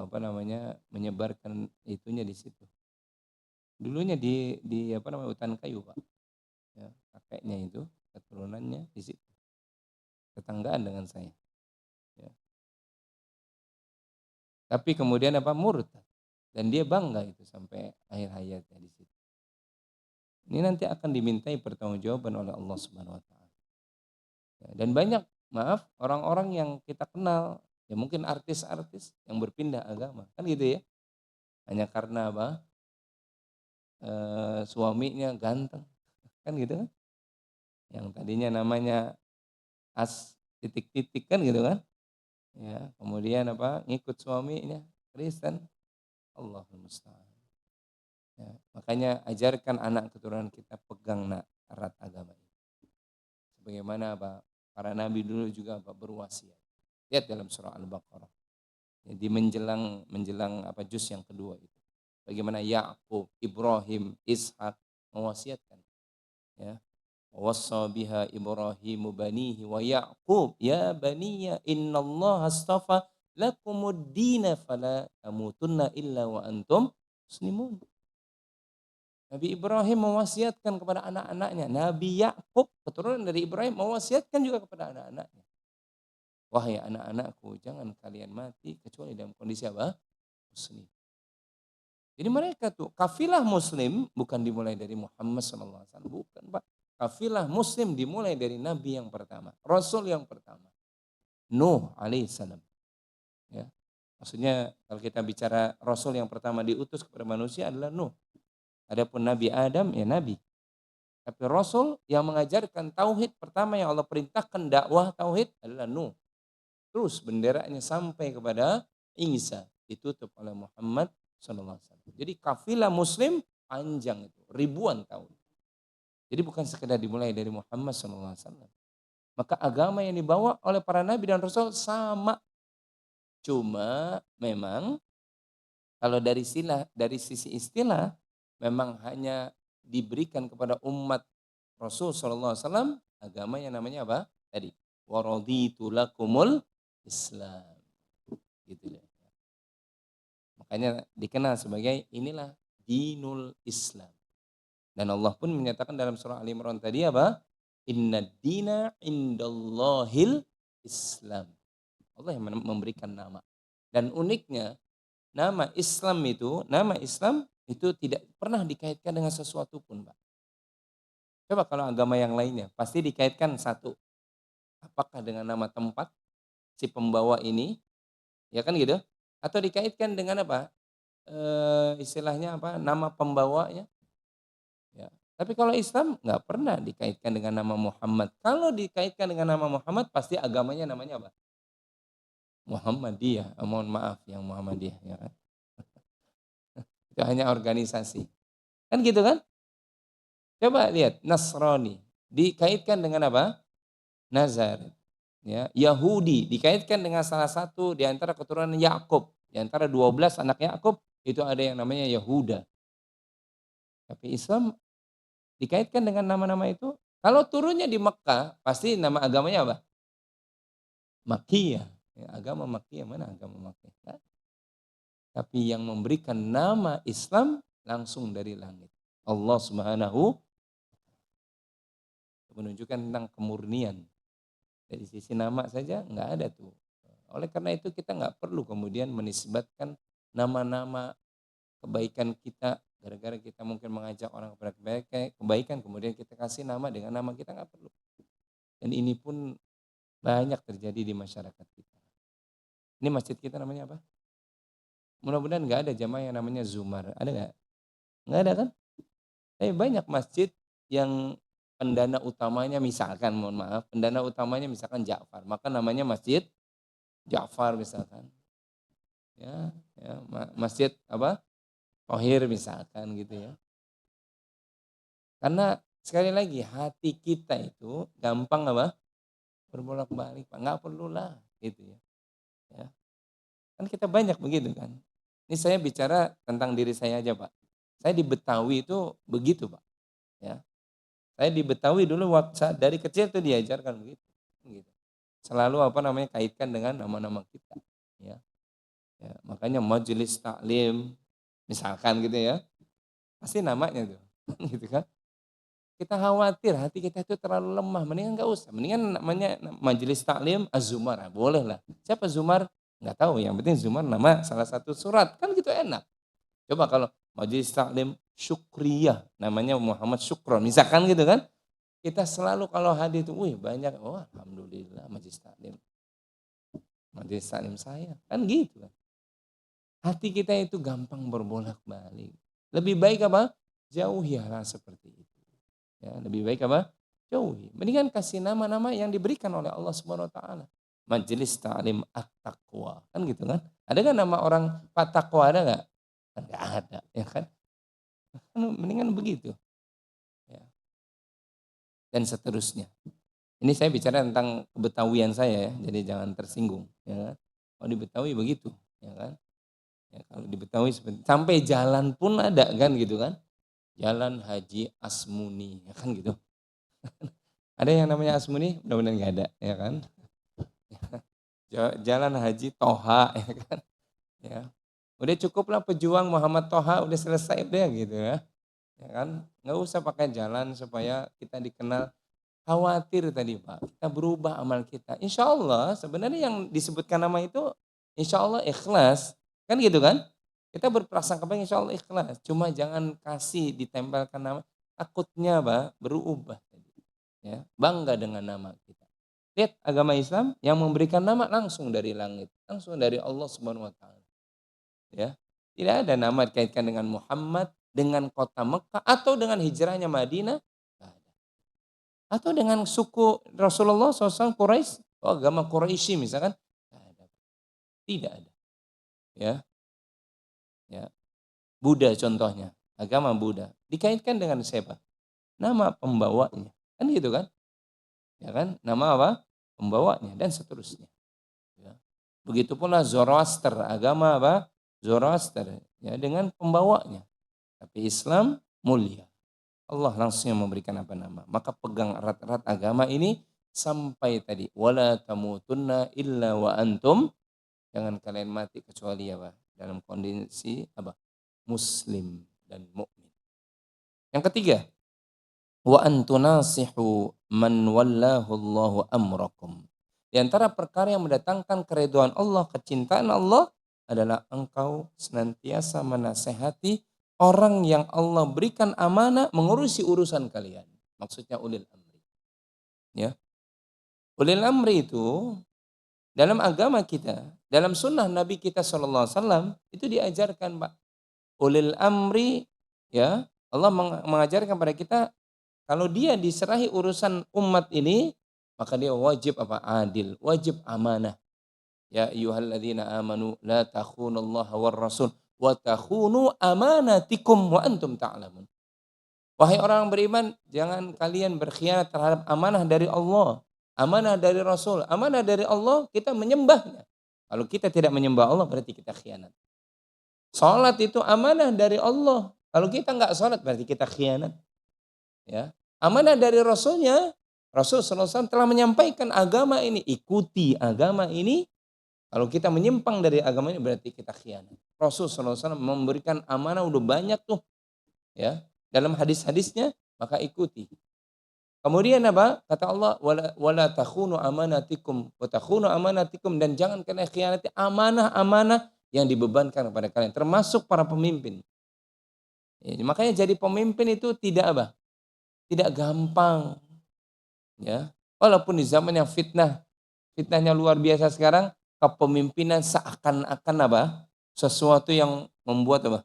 menyebarkan itunya di situ. Dulunya di hutan kayu, Pak. Ya, kakeknya itu, keturunannya di situ. Tetanggaan dengan saya. Ya. Tapi kemudian murtad. Dan dia bangga itu sampai akhir hayatnya di situ. Ini nanti akan dimintai pertanggungjawaban oleh Allah Subhanahu wa taala. Ya, dan banyak orang-orang yang kita kenal, ya mungkin artis-artis yang berpindah agama, kan gitu ya. Hanya karena suaminya ganteng, kan gitu kan. Yang tadinya namanya As titik-titik kan gitu kan. Ya, kemudian ngikut suaminya Kristen, Allahul musta'an. Ya, makanya ajarkan anak keturunan kita pegang erat agama ini. Sebagaimana para nabi dulu juga berwasiat. Lihat dalam surah Al-Baqarah. Jadi menjelang juz yang kedua itu. Bagaimana Yakub, Ibrahim, Ishak mewasiatkan. Ya. Wassa biha Ibrahimu banihi wa Ya'qub ya baniya innallaha astafa lakumud dina fala tamutunna illa wa antum muslimun. Nabi Ibrahim mewasiatkan kepada anak-anaknya. Nabi Yakub keturunan dari Ibrahim mewasiatkan juga kepada anak-anaknya. Wahai anak-anakku, jangan kalian mati kecuali dalam kondisi muslim. Jadi mereka tuh kafilah muslim bukan dimulai dari Muhammad SAW, bukan Pak. Kafilah muslim dimulai dari Nabi yang pertama, Rasul yang pertama, Nuh alaihissalam. Ya. Maksudnya kalau kita bicara Rasul yang pertama diutus kepada manusia adalah Nuh. Adapun Nabi Adam ya Nabi. Tapi Rasul yang mengajarkan tauhid pertama yang Allah perintahkan dakwah tauhid adalah Nuh. Terus benderanya sampai kepada Isa ditutup oleh Muhammad SAW. Jadi kafilah muslim panjang itu, ribuan tahun. Jadi bukan sekedar dimulai dari Muhammad SAW. Maka agama yang dibawa oleh para nabi dan rasul sama. Cuma memang kalau dari sisi istilah memang hanya diberikan kepada umat Rasul SAW agama yang namanya apa? Tadi waraditu lakumul Islam. Gitu ya. Makanya dikenal sebagai inilah dinul Islam. Dan Allah pun menyatakan dalam surah Ali Imran tadi apa? Inna dina indallahil Islam. Allah yang memberikan nama. Dan uniknya nama Islam itu tidak pernah dikaitkan dengan sesuatu pun, Pak. Coba kalau agama yang lainnya pasti dikaitkan satu. Apakah dengan nama tempat si pembawa ini, ya kan gitu? Atau dikaitkan dengan apa? Istilahnya nama pembawanya. Ya. Tapi kalau Islam nggak pernah dikaitkan dengan nama Muhammad. Kalau dikaitkan dengan nama Muhammad pasti agamanya namanya apa? Muhammadiyah. Mohon maaf yang Muhammadiyah. Ya kan? Itu hanya organisasi. Kan gitu kan? Coba lihat Nasrani dikaitkan dengan apa? Nazar. Ya, Yahudi dikaitkan dengan salah satu di antara keturunan Yakub. Di antara 12 anak Yakub itu ada yang namanya Yahuda. Tapi Islam dikaitkan dengan nama-nama itu. Kalau turunnya di Mekah, pasti nama agamanya apa? Makkiyah. Ya, agama Makkiyah, mana agama Makkiyah? Nah, tapi yang memberikan nama Islam langsung dari langit. Allah Subhanahu menunjukkan tentang kemurnian. Dari sisi nama saja nggak ada tuh. Oleh karena itu kita nggak perlu kemudian menisbatkan nama-nama kebaikan kita gara-gara kita mungkin mengajak orang kepada kebaikan kemudian kita kasih nama dengan nama kita nggak perlu. Dan ini pun banyak terjadi di masyarakat kita. Ini masjid kita namanya apa? Mudah-mudahan nggak ada jamaah yang namanya Zumar. Ada nggak? Nggak ada kan? Tapi banyak masjid yang pendana utamanya misalkan, mohon maaf, pendana utamanya misalkan Ja'far. Maka namanya Masjid Ja'far misalkan. Ya, masjid Thohir misalkan gitu ya. Karena sekali lagi hati kita itu gampang berbolak-balik, Pak. Nggak perlulah gitu ya. Ya. Kan kita banyak begitu kan. Ini saya bicara tentang diri saya aja, Pak. Saya di Betawi itu begitu, Pak. Ya. Saya di Betawi dulu saat dari kecil tuh diajarkan begitu. Gitu. Selalu kaitkan dengan nama-nama kita. Ya. Ya, makanya majelis taklim misalkan gitu ya. Pasti namanya tuh. Gitu kan. Kita khawatir hati kita itu terlalu lemah, mendingan nggak usah. Mendingan namanya majelis taklim Az-Zumar, boleh lah. Siapa Zumar? Nggak tahu, yang penting Zumar nama salah satu surat, kan gitu enak. Coba kalau majelis taklim Syukriyah, namanya Muhammad Syukron, misalkan gitu kan. Kita selalu kalau hadir itu, wih banyak, oh alhamdulillah majelis taklim. Majelis taklim saya, kan gitu kan. Hati kita itu gampang berbolak-balik. Lebih baik apa? Jauhi hal seperti itu. Ya, lebih baik apa? Jauhi. Mendingan kasih nama-nama yang diberikan oleh Allah Subhanahu wa taala. Majelis Ta'lim At-Taqwa. Kan gitu kan? Ada kan nama orang Pak Taqwa, ada enggak? Kan enggak ada, ya kan? Mendingan begitu. Ya. Dan seterusnya. Ini saya bicara tentang kebetawian saya ya, jadi jangan tersinggung, ya kan? Kalau di Betawi begitu, ya kan? Ya, kalau di Betawi sampai jalan pun ada kan gitu kan? Jalan Haji Asmuni, ya kan gitu. Ada yang namanya Asmuni? Mudah-mudahan nggak ada, ya kan? Jalan Haji Toha, ya kan? Ya. Udah cukuplah pejuang Muhammad Toha, udah selesai udah gitu ya. Ya kan? Nggak usah pakai jalan supaya kita dikenal. Khawatir tadi Pak, kita berubah amal kita. Insya Allah sebenarnya yang disebutkan nama itu insya Allah ikhlas. Kan gitu kan? Kita berprasangka baik insya Allah ikhlas. Cuma jangan kasih ditempelkan nama. Takutnya Pak berubah. Ya, bangga dengan nama kita. Lihat agama Islam yang memberikan nama langsung dari langit. Langsung dari Allah Subhanahu wa taala. Ya. Tidak ada nama dikaitkan dengan Muhammad, dengan kota Mekah atau dengan hijrahnya Madinah. Atau dengan suku Rasulullah SAW Quraisy, agama Quraisy misalkan, tidak ada. Ya, ya. Buddha contohnya, agama Buddha dikaitkan dengan siapa? Nama pembawanya, kan gitu kan? Ya kan? Nama apa? Pembawanya dan seterusnya. Ya. Begitu pula Zoroaster, agama apa? Zoroaster, ya dengan pembawanya. Tapi Islam mulia. Allah langsung yang memberikan apa nama. Maka pegang erat-erat agama ini sampai tadi. Wala tamutunna illa wa antum. Jangan kalian mati kecuali apa? Dalam kondisi apa? Muslim dan mukmin. Yang ketiga. Wa antunasihu man wallahu Allahu amrakum. Di antara perkara yang mendatangkan keridhaan Allah, kecintaan Allah adalah engkau senantiasa menasehati orang yang Allah berikan amanah mengurusi urusan kalian. Maksudnya ulil amri. Ya. Ulil amri itu dalam agama kita, dalam sunnah Nabi kita SAW itu diajarkan Pak. Ulil amri, ya Allah mengajarkan pada kita kalau dia diserahi urusan umat ini maka dia wajib apa? Adil, wajib amanah. Ya ayyuhalladzina amanu la takhunullaha war rasul wa takhunu amanatikum wa antum ta'lamun. Wahai orang beriman, jangan kalian berkhianat terhadap amanah dari Allah, amanah dari Rasul, amanah dari Allah kita menyembahnya. Kalau kita tidak menyembah Allah berarti kita khianat. Salat itu amanah dari Allah. Kalau kita nggak salat berarti kita khianat. Ya. Amanah dari Rasulnya, Rasul SAW telah menyampaikan agama ini, ikuti agama ini. Kalau kita menyimpang dari agama ini berarti kita khianat. Rasul SAW memberikan amanah udah banyak tuh. Ya, dalam hadis-hadisnya maka ikuti. Kemudian apa? Kata Allah wala takhunu amanatikum wa takhunu amanatikum dan jangan kalian khianati amanah-amanah yang dibebankan kepada kalian termasuk para pemimpin. Ya, makanya jadi pemimpin itu tidak apa? Tidak gampang. Ya. Walaupun di zaman yang fitnahnya luar biasa sekarang, kepemimpinan seakan-akan apa? Sesuatu yang membuat apa?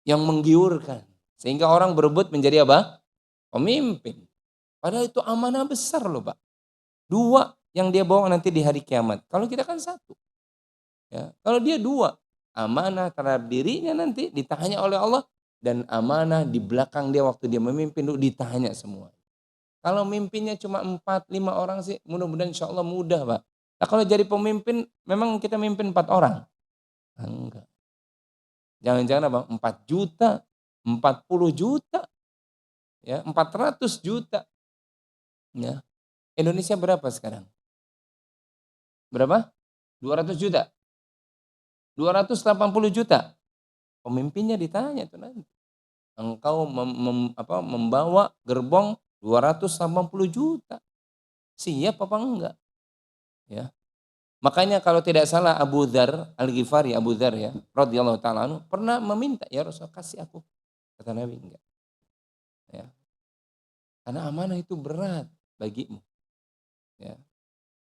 Yang menggiurkan. Sehingga orang berebut menjadi apa? Pemimpin. Padahal itu amanah besar loh Pak. Dua yang dia bawa nanti di hari kiamat. Kalau kita kan satu. Ya. Kalau dia dua. Amanah terhadap dirinya nanti ditanya oleh Allah. Dan amanah di belakang dia waktu dia memimpin ditanya semua. Kalau mimpinya cuma 4-5 orang sih mudah-mudahan insya Allah mudah Pak. Nah kalau jadi pemimpin memang kita mimpin 4 orang? Enggak. Jangan-jangan apa? 4 juta, 40 juta. Ya, 400 juta. Ya. Indonesia berapa sekarang? Berapa? 200 juta. 280 juta. Pemimpinnya ditanya tuh nanti. Engkau membawa gerbong 280 juta. Siap apa enggak? Ya. Makanya kalau tidak salah Abu Dzar Al-Ghifari, Abu Dzar ya, radhiyallahu taala anhu pernah meminta, "Ya Rasul, kasih aku." Kata Nabi, enggak. Ya. Karena amanah itu berat bagimu. Ya.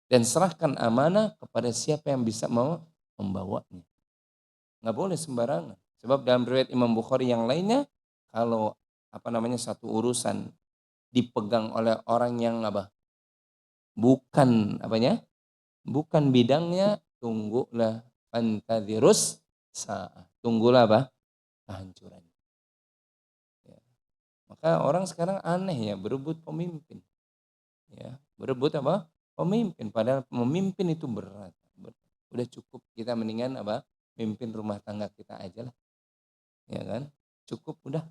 Dan serahkan amanah kepada siapa yang bisa mau membawanya. Nggak boleh sembarangan. Sebab dalam riwayat Imam Bukhari yang lainnya, kalau satu urusan dipegang oleh orang yang bukan bukan bidangnya, tunggulah fantadhirus sa'ah. Tunggulah kehancuran. Ya. Maka orang sekarang aneh ya, berebut pemimpin. Ya, berebut pemimpin, padahal memimpin itu berat. Udah cukup kita mendingan mimpin rumah tangga kita aja lah. Ya kan? Cukup udah.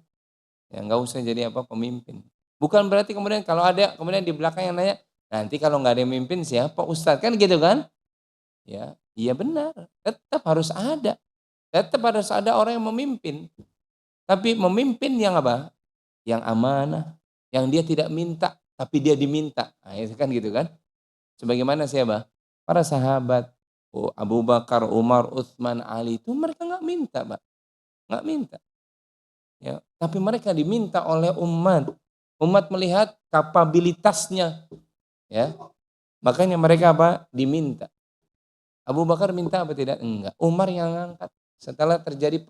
Ya nggak usah jadi pemimpin. Bukan berarti kemudian kalau ada kemudian di belakang yang nanya, nanti kalau nggak ada yang mimpin siapa? Ustadz, kan gitu kan? Ya, iya benar. Tetap harus ada. Tetap harus ada orang yang memimpin. Tapi memimpin yang Yang amanah, yang dia tidak minta, tapi dia diminta. Nah, itu kan gitu kan? Sebagaimana siapa? Para sahabat, Abu Bakar, Umar, Utsman, Ali itu mereka nggak minta, Pak. Nggak minta. Ya, tapi mereka diminta oleh umat. Umat melihat kapabilitasnya, ya. Makanya mereka diminta. Abu Bakar minta apa tidak? Enggak. Umar yang ngangkat. Setelah terjadi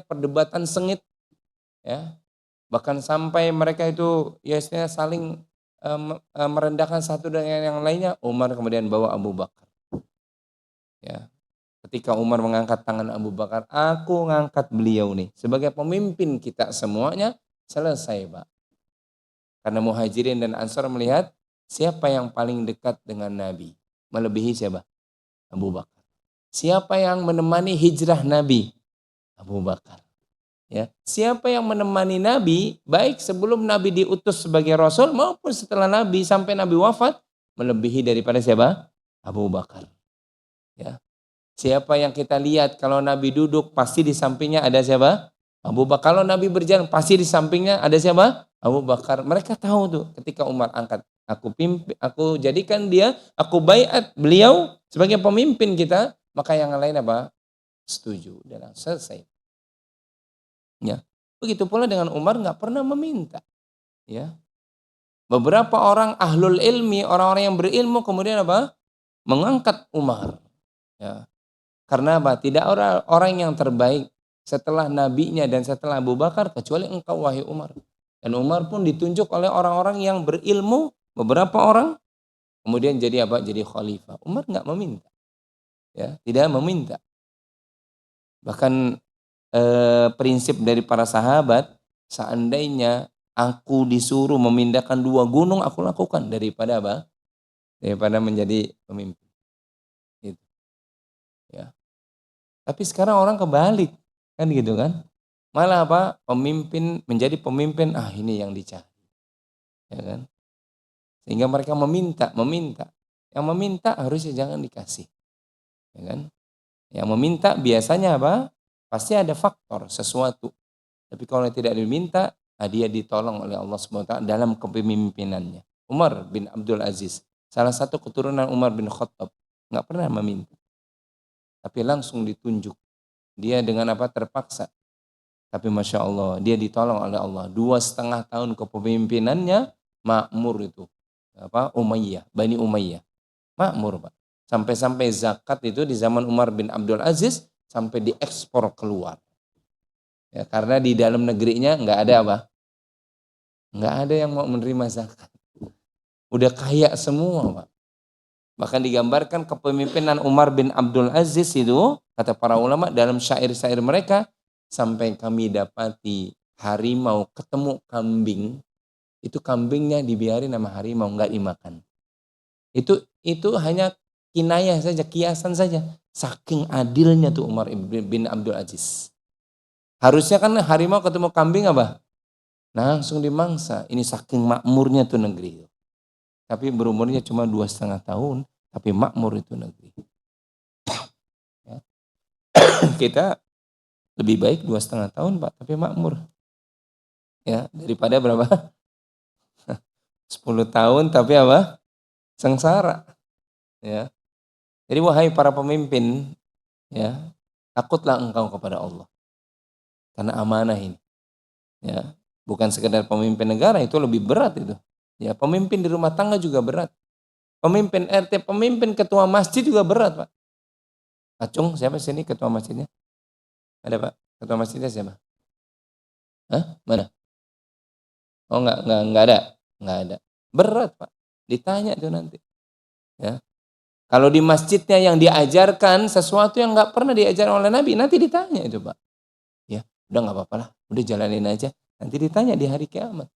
perdebatan sengit, ya. Bahkan sampai mereka itu ya saling merendahkan satu dengan yang lainnya, Umar kemudian bawa Abu Bakar. Ya. Ketika Umar mengangkat tangan Abu Bakar, aku ngangkat beliau nih sebagai pemimpin kita semuanya, selesai, Pak. Karena Muhajirin dan Ansar melihat siapa yang paling dekat dengan Nabi, melebihi siapa? Abu Bakar. Siapa yang menemani hijrah Nabi? Abu Bakar. Ya, siapa yang menemani Nabi baik sebelum Nabi diutus sebagai Rasul maupun setelah Nabi sampai Nabi wafat, melebihi daripada siapa? Abu Bakar. Ya. Siapa yang kita lihat kalau Nabi duduk pasti di sampingnya ada siapa? Abu Bakar. Kalau Nabi berjalan pasti di sampingnya ada siapa? Abu Bakar. Mereka tahu tuh ketika Umar angkat, aku jadikan dia, aku baiat beliau sebagai pemimpin kita, maka yang lain setuju dan selesai. Ya. Begitu pula dengan Umar nggak pernah meminta. Ya. Beberapa orang ahlul ilmi, orang-orang yang berilmu kemudian mengangkat Umar. Ya. Karena tidak orang yang terbaik setelah nabinya dan setelah Abu Bakar kecuali engkau wahai Umar. Dan Umar pun ditunjuk oleh orang-orang yang berilmu, beberapa orang kemudian jadi Jadi khalifah. Umar nggak meminta. Ya, tidak meminta. Bahkan prinsip dari para sahabat, seandainya aku disuruh memindahkan 2 gunung, aku lakukan daripada daripada menjadi pemimpin. Gitu. Ya. Tapi sekarang orang kebalik, kan gitu kan? Malah pemimpin menjadi pemimpin, ini yang dicari. Ya kan? Sehingga mereka meminta. Yang meminta harusnya jangan dikasih. Ya kan? Yang meminta biasanya pasti ada faktor sesuatu. Tapi kalau tidak diminta, dia ditolong oleh Allah SWT dalam kepemimpinannya. Umar bin Abdul Aziz, salah satu keturunan Umar bin Khattab, nggak pernah meminta. Tapi langsung ditunjuk. Dia dengan terpaksa. Tapi Masya Allah, dia ditolong oleh Allah. 2,5 tahun kepemimpinannya, makmur itu. Umayyah, Bani Umayyah. Makmur, Pak. Sampai-sampai zakat itu di zaman Umar bin Abdul Aziz, sampai diekspor keluar. Ya, karena di dalam negerinya nggak ada nggak ada yang mau menerima zakat. Udah kaya semua, Pak. Bahkan digambarkan kepemimpinan Umar bin Abdul Aziz itu, kata para ulama dalam syair-syair mereka, sampai kami dapati harimau ketemu kambing, itu kambingnya dibiarin sama harimau, nggak dimakan. Itu hanya kinayah saja, kiasan saja. Saking adilnya tuh Umar bin Abdul Aziz. Harusnya kan harimau ketemu kambing langsung dimangsa. Ini saking makmurnya tuh negeri. Tapi berumurnya cuma 2,5 tahun, tapi makmur itu negeri. Ya. Kita lebih baik 2,5 tahun Pak, tapi makmur. Ya, daripada berapa? 10 tahun tapi apa? Sengsara. Ya. Jadi wahai para pemimpin, ya, takutlah engkau kepada Allah. Karena amanah ini. Ya, bukan sekedar pemimpin negara, itu lebih berat itu. Ya, pemimpin di rumah tangga juga berat. Pemimpin RT, pemimpin ketua masjid juga berat, Pak. Acung, siapa sini ketua masjidnya? Ada, Pak? Ketua masjidnya siapa? Hah? Mana? Oh, enggak ada. Enggak ada. Berat, Pak. Ditanya itu nanti. Ya. Kalau di masjidnya yang diajarkan sesuatu yang enggak pernah diajarkan oleh Nabi, nanti ditanya itu, Pak. Ya, udah enggak apa-apa lah. Udah jalanin aja. Nanti ditanya di hari kiamat.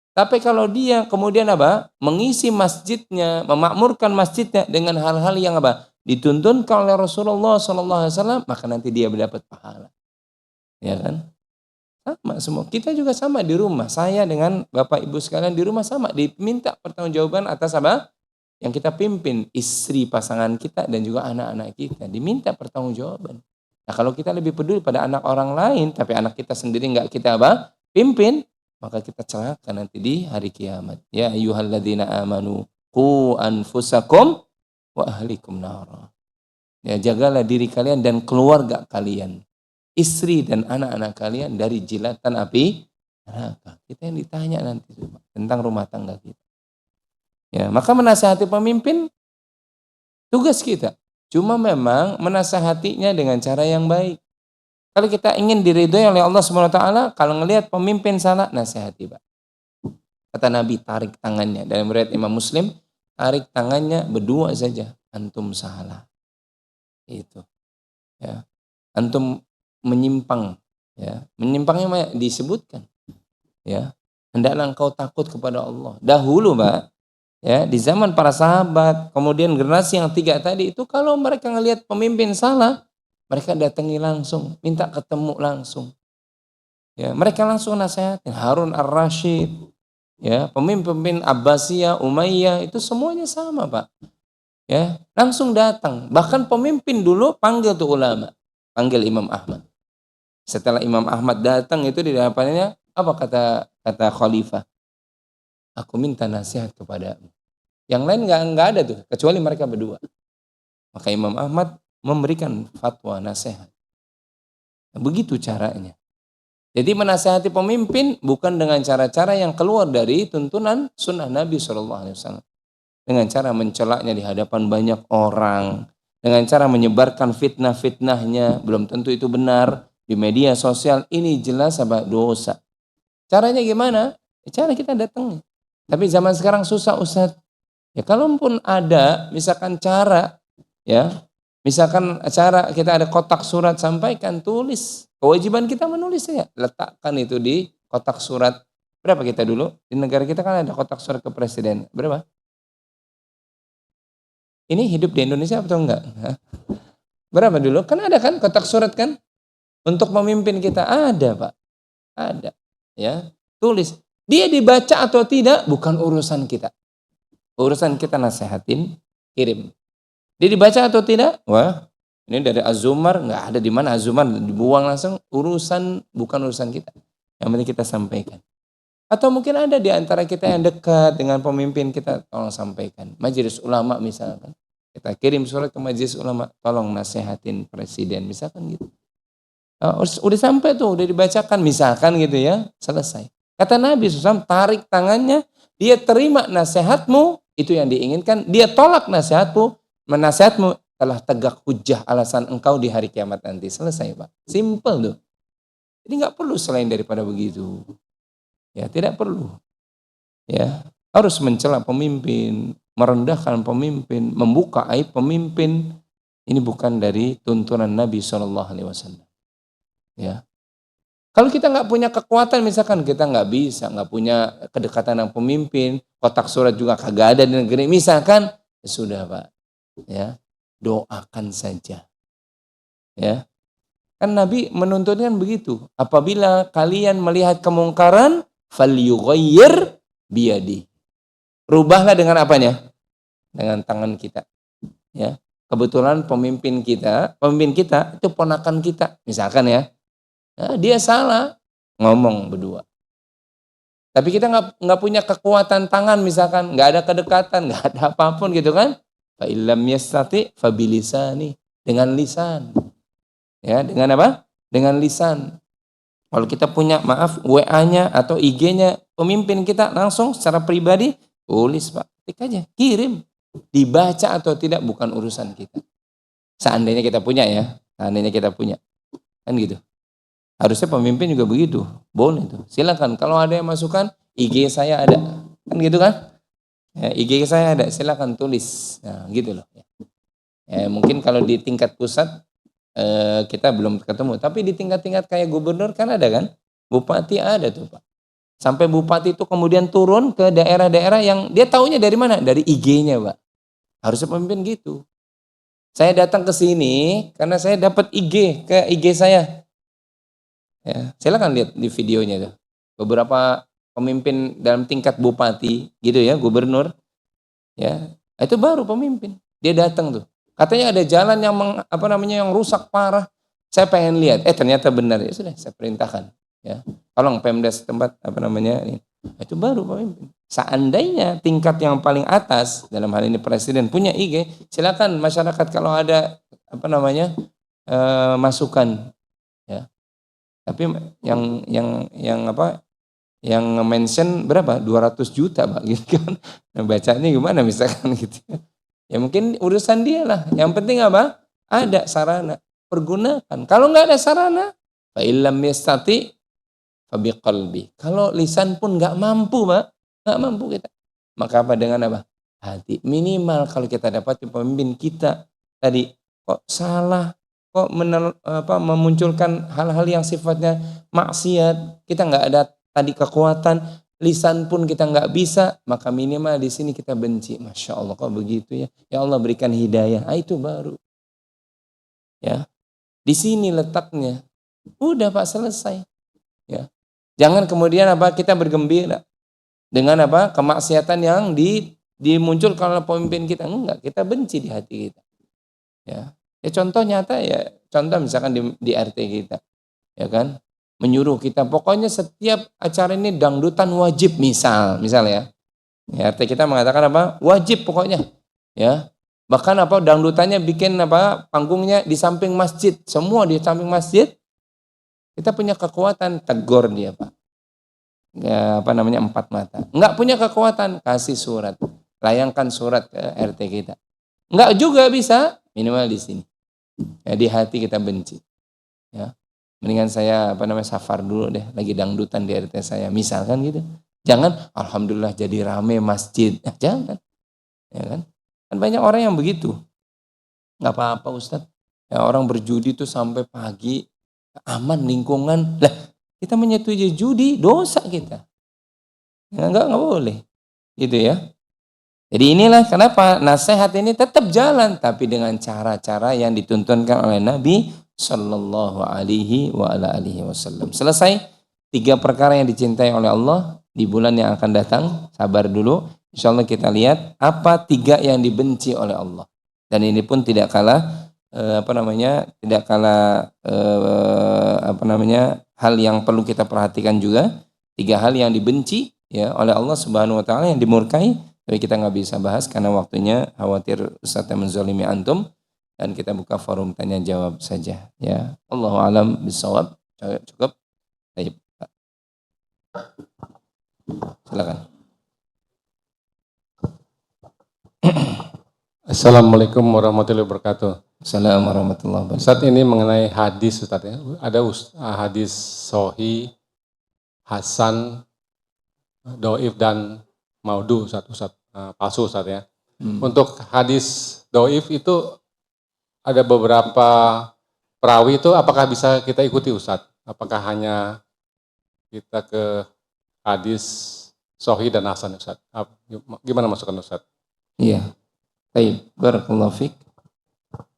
Tapi kalau dia kemudian apa? Mengisi masjidnya, memakmurkan masjidnya dengan hal-hal yang apa? Dituntunkan oleh Rasulullah SAW, maka nanti dia mendapat pahala. Ya kan? Sama semua. Kita juga sama di rumah. Saya dengan Bapak Ibu sekalian di rumah sama. Diminta pertanggungjawaban atas apa? Yang kita pimpin. Istri pasangan kita dan juga anak-anak kita. Diminta pertanggungjawaban. Nah kalau kita lebih peduli pada anak orang lain, tapi anak kita sendiri nggak kita apa? Pimpin, maka kita celaka nanti di hari kiamat. Ya ayyuhalladzina amanu qu anfusakum wa ahlikum nara. Ya jagalah diri kalian dan keluarga kalian, istri dan anak-anak kalian dari jilatan api neraka. Kita yang ditanya nanti tentang rumah tangga kita. Ya, maka menasihati pemimpin tugas kita. Cuma memang menasihatinya dengan cara yang baik. Kalau kita ingin diridhoi oleh Allah Subhanahu wa taala, kalau ngelihat pemimpin salah, nasihati, Pak. Kata Nabi, tarik tangannya. Dalam riwayat Imam Muslim, tarik tangannya berdua saja. Antum salah. Itu. Ya. Antum menyimpang. Ya. Menyimpangnya disebutkan. Ya. Hendaklah engkau takut kepada Allah. Dahulu, Pak, ya, di zaman para sahabat, kemudian generasi yang 3 tadi itu, kalau mereka ngelihat pemimpin salah, mereka datangi langsung, minta ketemu langsung. Ya, mereka langsung nasihatin. Harun ar-Rasyid, ya, pemimpin Abbasiyah, Umayyah, itu semuanya sama, Pak. Ya, langsung datang. Bahkan pemimpin dulu panggil tuh ulama, panggil Imam Ahmad. Setelah Imam Ahmad datang itu di hadapannya, apa kata khalifah? Aku minta nasihat kepadamu. Yang lain nggak ada tuh, kecuali mereka berdua. Maka Imam Ahmad memberikan fatwa nasihat. Begitu caranya. Jadi menasihati pemimpin bukan dengan cara-cara yang keluar dari tuntunan sunnah Nabi SAW. Dengan cara mencelaknya di hadapan banyak orang. Dengan cara menyebarkan fitnah-fitnahnya. Belum tentu itu benar. Di media sosial ini jelas apa? Dosa. Caranya gimana? Cara kita datang. Tapi zaman sekarang susah, Ustaz. Ya kalaupun ada misalkan cara, ya misalkan cara kita ada kotak surat, sampaikan, tulis. Kewajiban kita menulisnya, letakkan itu di kotak surat. Berapa kita dulu? Di negara kita kan ada kotak surat ke presiden. Berapa? Ini hidup di Indonesia atau enggak? Hah? Berapa dulu? Kan ada kan kotak surat kan? Untuk memimpin kita ada, Pak. Ada. Ya, tulis. Dia dibaca atau tidak bukan urusan kita. Urusan kita nasihatin, kirim. Dia dibaca atau tidak? Wah, ini dari Az-Zumar, nggak ada di mana Az-Zumar, dibuang langsung. Bukan urusan kita. Yang penting kita sampaikan. Atau mungkin ada di antara kita yang dekat dengan pemimpin kita, tolong sampaikan. Majelis ulama misalkan. Kita kirim surat ke majelis ulama, tolong nasihatin presiden, misalkan gitu. Udah sampai tuh, udah dibacakan, misalkan gitu ya, selesai. Kata Nabi SAW, tarik tangannya, dia terima nasihatmu, itu yang diinginkan, dia tolak nasihatmu, menasihatmu telah tegak hujah alasan engkau di hari kiamat nanti. Selesai, Pak. Simple tuh. Jadi nggak perlu selain daripada begitu. Ya, tidak perlu. Ya, harus mencela pemimpin, merendahkan pemimpin, membuka aib pemimpin. Ini bukan dari tuntunan Nabi SAW. Ya. Kalau kita nggak punya kekuatan, misalkan kita nggak bisa, nggak punya kedekatan dengan pemimpin, kotak surat juga kagak ada di negeri, misalkan, ya sudah, Pak, ya doakan saja, ya. Kan Nabi menuntutkan begitu. Apabila kalian melihat kemungkaran, falyughayyir biyadi. Rubahlah dengan apanya? Dengan tangan kita. Ya. Kebetulan pemimpin kita itu ponakan kita. Misalkan ya, dia salah ngomong berdua. Tapi kita nggak punya kekuatan tangan, misalkan nggak ada kedekatan, nggak ada apapun gitu kan? Fa illam yastati fa bilisani, dengan lisan. Ya, dengan apa? Dengan lisan. Kalau kita punya WA-nya atau IG-nya pemimpin kita, langsung secara pribadi tulis, Pak, ketik aja, kirim. Dibaca atau tidak bukan urusan kita. Seandainya kita punya ya, kan gitu. Harusnya pemimpin juga begitu, boleh tuh. Silakan kalau ada yang masukan, IG saya ada, kan gitu kan? Ya, IG saya ada, silakan tulis. Nah, gitu loh. Ya, mungkin kalau di tingkat pusat kita belum ketemu, tapi di tingkat-tingkat kayak gubernur kan ada kan? Bupati ada tuh, Pak. Sampai bupati itu kemudian turun ke daerah-daerah yang dia taunya dari mana? Dari IG-nya, Pak. Harusnya pemimpin gitu. Saya datang ke sini karena saya dapat ke IG saya. Ya, silakan lihat di videonya tuh. Beberapa pemimpin dalam tingkat bupati gitu ya, gubernur. Ya, itu baru pemimpin. Dia datang tuh. Katanya ada jalan yang yang rusak parah. Saya pengen lihat. Ternyata benar. Ya sudah, saya perintahkan. Ya, tolong Pemda setempat itu baru pemimpin. Seandainya tingkat yang paling atas dalam hal ini presiden punya IG, silakan masyarakat kalau ada masukan. Ya. Tapi yang mention berapa? 200 juta, Pak, gitu kan. Nah, bacanya gimana misalkan gitu. Ya mungkin urusan dia lah. Yang penting apa? Ada sarana, pergunakan. Kalau nggak ada sarana, fa illam yastati fa biqalbi. Kalau lisan pun nggak mampu, Pak. Nggak mampu kita. Maka apa dengan apa? Hati. Minimal kalau kita dapat pemimpin kita tadi kok salah, kok memunculkan hal-hal yang sifatnya maksiat, kita nggak ada tadi kekuatan, lisan pun kita nggak bisa, maka minimal di sini kita benci. Masya Allah, kok begitu ya? Ya Allah berikan hidayah. Itu baru. Ya, di sini letaknya. Udah, Pak, selesai. Ya, jangan kemudian kita bergembira dengan kemaksiatan yang dimunculkan oleh pemimpin kita. Enggak, kita benci di hati kita. Ya, contoh nyata ya, contoh misalkan di RT kita, ya kan? Menyuruh kita pokoknya setiap acara ini dangdutan wajib, misal ya. Ya, RT kita mengatakan wajib pokoknya, ya. Bahkan dangdutannya bikin panggungnya di samping masjid, semua di samping masjid. Kita punya kekuatan tegur dia, Pak. Ya, 4 mata. Enggak punya kekuatan, kasih surat. Layangkan surat ke RT kita. Enggak juga bisa, minimal di sini. Ya, di hati kita benci. Ya. Mendingan saya safar dulu deh, lagi dangdutan di RT saya, misalkan gitu. Jangan alhamdulillah jadi rame masjid. Jangan. Ya kan? Kan banyak orang yang begitu. Enggak apa-apa, Ustadz. Ya, orang berjudi tuh sampai pagi, aman lingkungan. Lah, kita menyetujui judi, dosa kita. Ya, enggak boleh. Gitu ya. Jadi inilah kenapa nasihat ini tetap jalan, tapi dengan cara-cara yang dituntunkan oleh Nabi Sallallahu Alaihi Wasallam. Selesai 3 perkara yang dicintai oleh Allah di bulan yang akan datang. Sabar dulu. Insya Allah kita lihat apa 3 yang dibenci oleh Allah. Dan ini pun tidak kalah hal yang perlu kita perhatikan juga. 3 hal yang dibenci ya oleh Allah Subhanahu Wa Taala, yang dimurkai. Tapi kita nggak bisa bahas karena waktunya, khawatir Ustaz yang menzalimi antum, dan kita buka forum tanya jawab saja ya. Allahu a'lam bishawab. Cukup. Baik, Pak. Silakan. Assalamualaikum warahmatullahi wabarakatuh. Assalamualaikum warahmatullahi wabarakatuh. Ustaz, ini mengenai hadis, Ustaz ya. Ada hadis Sahih, Hasan, Doif dan Maudu, Ustaz. Palsu, Ustaz ya. Untuk hadis Doif itu ada beberapa perawi itu, apakah bisa kita ikuti, Ustaz? Apakah hanya kita ke hadis Sahih dan Hasan, Ustaz? Gimana masukan, Ustaz? Iya. Baik, barakallahu fiik.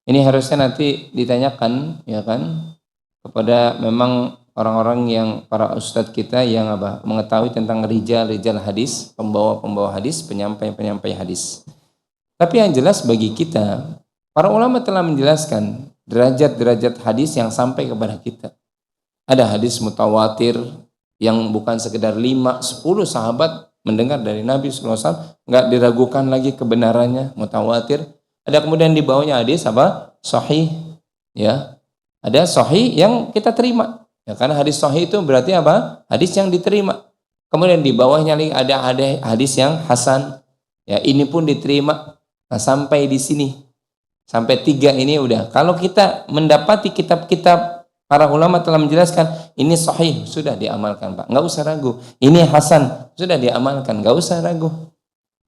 Ini harusnya nanti ditanyakan ya kan kepada memang orang-orang yang para ustadz kita yang mengetahui tentang rijal hadis, pembawa hadis, penyampai hadis. Tapi yang jelas bagi kita, para ulama telah menjelaskan derajat hadis yang sampai kepada kita. Ada hadis mutawatir yang bukan sekedar 5-10 sahabat mendengar dari Nabi SAW, nggak diragukan lagi kebenarannya, mutawatir. Ada kemudian di bawahnya hadis sahih, ya. Ada sahih yang kita terima. Ya, karena hadis sahih itu berarti hadis yang diterima. Kemudian di bawahnya lagi ada hadis yang hasan. Ya, ini pun diterima. Nah, sampai di sini. Sampai 3 ini udah. Kalau kita mendapati kitab-kitab para ulama telah menjelaskan ini sahih, sudah diamalkan, Pak. Enggak usah ragu. Ini hasan, sudah diamalkan, enggak usah ragu.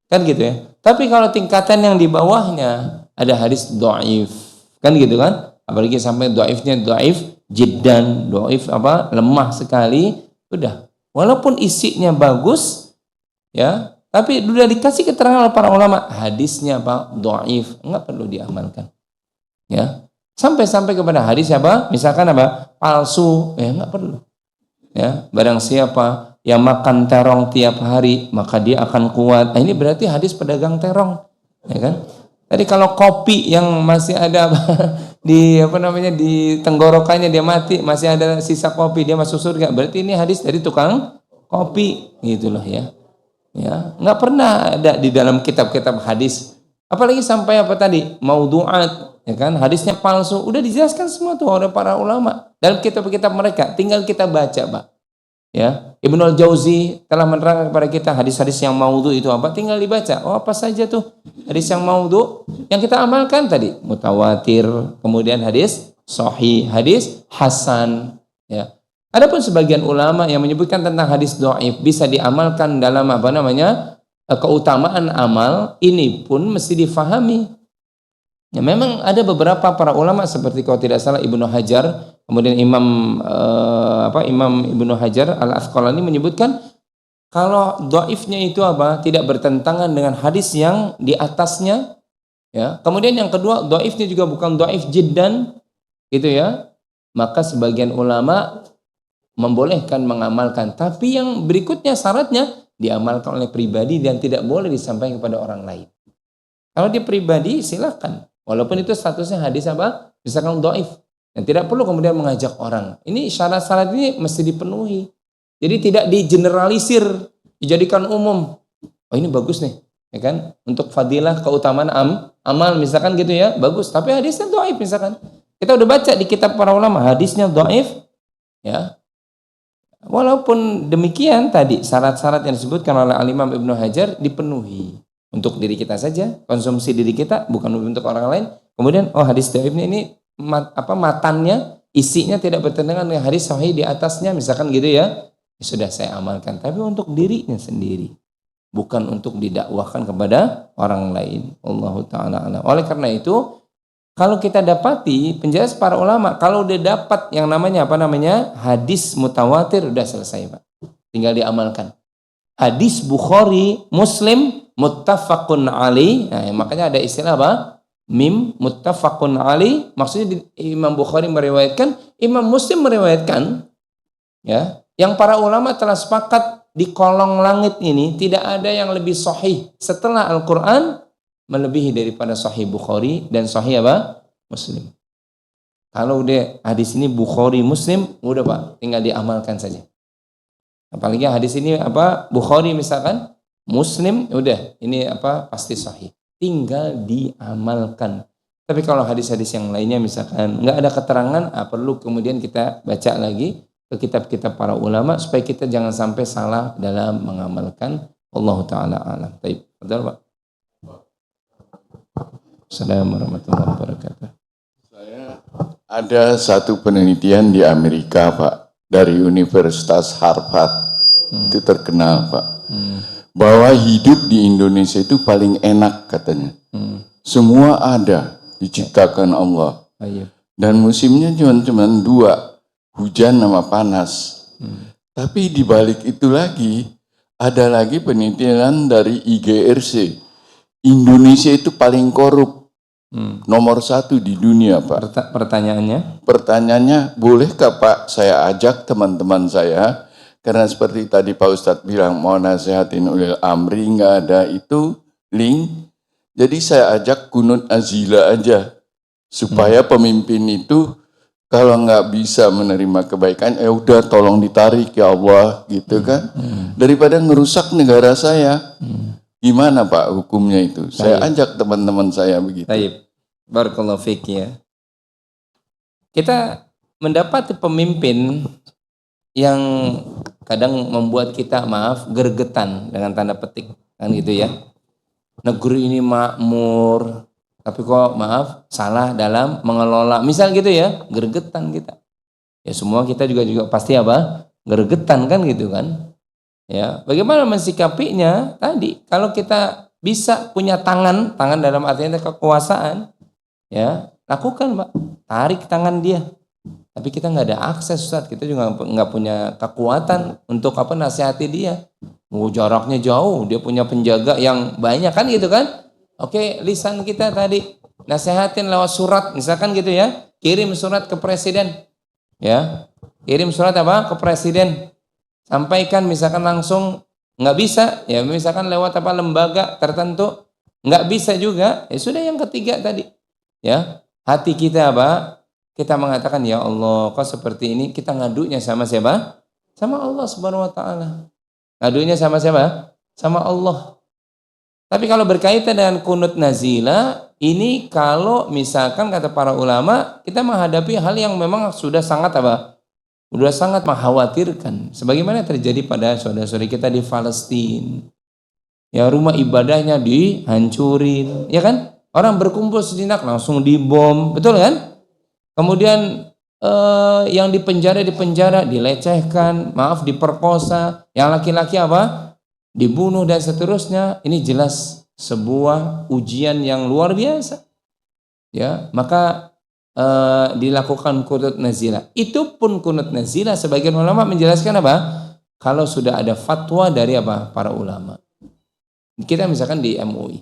Kan gitu ya. Tapi kalau tingkatan yang di bawahnya ada hadis dhaif. Kan gitu kan? Apalagi sampai dhaifnya dhaif jiddan, dhaif lemah sekali, udah. Walaupun isinya bagus, ya, tapi sudah dikasih keterangan oleh para ulama, hadisnya dhaif, enggak perlu diamalkan. Ya. Sampai kepada hadis misalkan palsu, ya enggak perlu. Ya, barang siapa yang makan terong tiap hari, maka dia akan kuat. Nah, ini berarti hadis pedagang terong, ya kan? Tadi kalau kopi yang masih ada di di tenggorokannya dia mati, masih ada sisa kopi, dia masuk surga. Berarti ini hadis dari tukang kopi, gitu loh ya. Ya, nggak pernah ada di dalam kitab-kitab hadis. Apalagi sampai maudhu'at, ya kan? Hadisnya palsu, udah dijelaskan semua tuh oleh para ulama dalam kitab-kitab mereka. Tinggal kita baca, Pak. Ya, Ibnu Al-Jauzi telah menerangkan kepada kita hadis-hadis yang maudhu itu apa, tinggal dibaca. Oh, apa saja tuh hadis yang maudhu yang kita amalkan tadi, mutawatir, kemudian hadis sahih, hadis hasan, ya. Adapun sebagian ulama yang menyebutkan tentang hadis dhaif bisa diamalkan dalam keutamaan amal, ini pun mesti difahami. Ya, memang ada beberapa para ulama seperti kalau tidak salah Ibnu Hajar, kemudian Imam Ibnu Hajar Al-Asqalani menyebutkan kalau dhaifnya itu tidak bertentangan dengan hadis yang di atasnya, ya. Kemudian yang kedua, dhaifnya juga bukan dhaif jiddan, gitu ya. Maka sebagian ulama membolehkan mengamalkan, tapi yang berikutnya syaratnya diamalkan oleh pribadi dan tidak boleh disampaikan kepada orang lain. Kalau dia pribadi silakan, walaupun itu statusnya hadis misalkan dhaif, dan tidak perlu kemudian mengajak orang. Ini syarat-syarat ini mesti dipenuhi. Jadi tidak digeneralisir, dijadikan umum. Oh, ini bagus nih, ya kan? Untuk fadilah keutamaan amal misalkan gitu ya, bagus. Tapi hadisnya dhaif misalkan. Kita udah baca di kitab para ulama hadisnya dhaif, ya. Walaupun demikian tadi syarat-syarat yang disebutkan oleh Al-Imam Ibnu Hajar dipenuhi untuk diri kita saja, konsumsi diri kita, bukan untuk orang lain. Kemudian hadis dhaifnya ini matannya, isinya tidak bertentangan dengan hadis sahih di atasnya, misalkan gitu ya. Sudah saya amalkan, tapi untuk dirinya sendiri, bukan untuk didakwahkan kepada orang lain. Allahu taala alam. Oleh karena itu, kalau kita dapati penjelasan para ulama, kalau udah dapat yang namanya hadis mutawatir, udah selesai, Pak. Tinggal diamalkan. Hadis Bukhari, Muslim, muttafaqun alaih. Nah, makanya ada istilah mim, muttafaqun alaih. Maksudnya Imam Bukhari meriwayatkan, Imam Muslim meriwayatkan, ya. Yang para ulama telah sepakat di kolong langit ini tidak ada yang lebih sahih setelah Al-Quran melebihi daripada sahih Bukhari dan sahih Muslim. Kalau udah hadis ini Bukhari Muslim, udah Pak, tinggal diamalkan saja. Apalagi hadis ini Bukhari misalkan, Muslim, udah ini pasti sahih. Tinggal diamalkan. Tapi kalau hadis-hadis yang lainnya misalkan nggak ada keterangan, perlu kemudian kita baca lagi ke kitab-kitab para ulama supaya kita jangan sampai salah dalam mengamalkan. Allah taala alam. Baik, betul Pak. Assalamualaikum warahmatullahi wabarakatuh. Saya ada satu penelitian di Amerika, Pak, dari Universitas Harvard. Itu terkenal, Pak. Bahwa hidup di Indonesia itu paling enak katanya. Semua ada diciptakan Allah. Dan musimnya cuma 2, hujan sama panas. Tapi di balik itu lagi ada lagi penelitian dari IGRC. Indonesia itu paling korup. Nomor 1 di dunia, Pak. Pertanyaannya, bolehkah Pak saya ajak teman-teman saya, karena seperti tadi Pak Ustadz bilang, mau nasihatin ulil amri, nggak ada itu link. Jadi saya ajak kunut azila aja, supaya pemimpin itu kalau nggak bisa menerima kebaikan, udah tolong ditarik ya Allah, gitu kan. Daripada ngerusak negara saya. Gimana Pak hukumnya itu? Saya ajak teman-teman saya begitu. Baik. Barakallahu fiik ya. Kita mendapati pemimpin yang kadang membuat kita gergetan dengan tanda petik, kan gitu ya. Negeri ini makmur, tapi kok salah dalam mengelola. Misal gitu ya, gergetan kita. Ya semua kita juga pasti gergetan kan gitu kan. Ya, bagaimana mensikapinya? Tadi kalau kita bisa punya tangan dalam artinya kekuasaan, ya lakukan Pak, tarik tangan dia. Tapi kita nggak ada akses Ustaz, kita juga nggak punya kekuatan untuk nasihati dia. Jaraknya jauh, dia punya penjaga yang banyak kan gitu kan. Oke, lisan kita tadi nasihatin lewat surat, misalkan gitu ya, kirim surat ke presiden, ya, kirim surat ke presiden. Sampaikan misalkan langsung, nggak bisa ya misalkan lewat lembaga tertentu, nggak bisa juga, ya sudah. Yang ketiga tadi ya, hati kita kita mengatakan ya Allah kok seperti ini, kita ngadunya sama siapa? Sama Allah Subhanahu wa taala. Ngadunya sama siapa? Sama Allah. Tapi kalau berkaitan dengan kunut nazilah, ini kalau misalkan kata para ulama, kita menghadapi hal yang memang sudah sangat sudah sangat mengkhawatirkan, sebagaimana terjadi pada saudara-saudari kita di Palestina. Ya, rumah ibadahnya dihancurin, ya kan? Orang berkumpul sejenak langsung dibom, betul kan? Kemudian yang dipenjara, dilecehkan, diperkosa, yang laki-laki dibunuh dan seterusnya. Ini jelas sebuah ujian yang luar biasa. Ya, maka dilakukan kunut nazilah. Itu pun kunut nazilah sebagian ulama menjelaskan kalau sudah ada fatwa dari para ulama. Kita misalkan di MUI.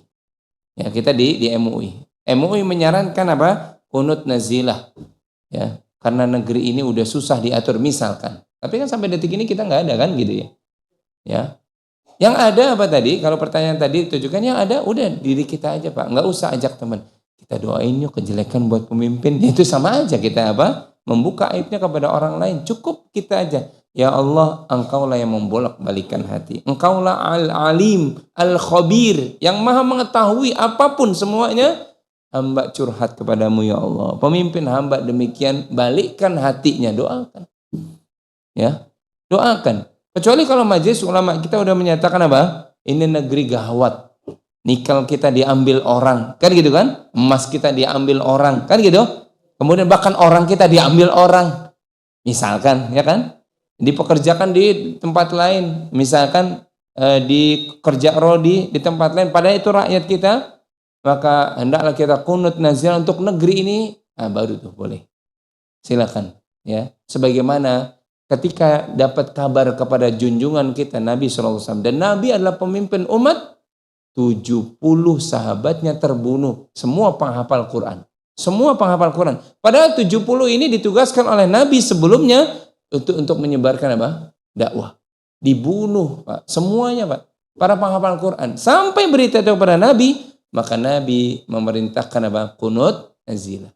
Ya, kita di MUI. MUI menyarankan kunut nazilah. Ya, karena negeri ini udah susah diatur misalkan. Tapi kan sampai detik ini kita nggak ada kan gitu ya. Ya. Yang ada tadi? Kalau pertanyaan tadi ditujukan, yang ada udah diri kita aja Pak. Nggak usah ajak teman. Kita doain yuk kejelekan buat pemimpin. Itu sama aja kita membuka aibnya kepada orang lain. Cukup kita aja. Ya Allah, Engkaulah yang membolak-balikan hati. Engkaulah al-alim, al-khabir, yang maha mengetahui apapun semuanya. Hamba curhat kepadamu ya Allah. Pemimpin hamba demikian, balikkan hatinya, doakan. Ya, doakan. Kecuali kalau majelis ulama kita udah menyatakan ini negeri gawat. Nikel kita diambil orang, kan gitu kan? Emas kita diambil orang, kan gitu? Kemudian bahkan orang kita diambil orang. Misalkan, ya kan? Dipekerjakan di tempat lain, misalkan di kerja rodi di tempat lain, padahal itu rakyat kita, maka hendaklah kita kunut nazilah untuk negeri ini. Baru tuh boleh. Silakan, ya. Sebagaimana ketika dapat kabar kepada junjungan kita Nabi SAW, dan Nabi adalah pemimpin umat, 70 sahabatnya terbunuh, semua penghafal Quran. Semua penghafal Quran. Padahal 70 ini ditugaskan oleh Nabi sebelumnya untuk menyebarkan dakwah. Dibunuh, Pak. Semuanya, Pak. Para penghafal Quran. Sampai berita itu kepada Nabi, maka Nabi memerintahkan kunut nazilah.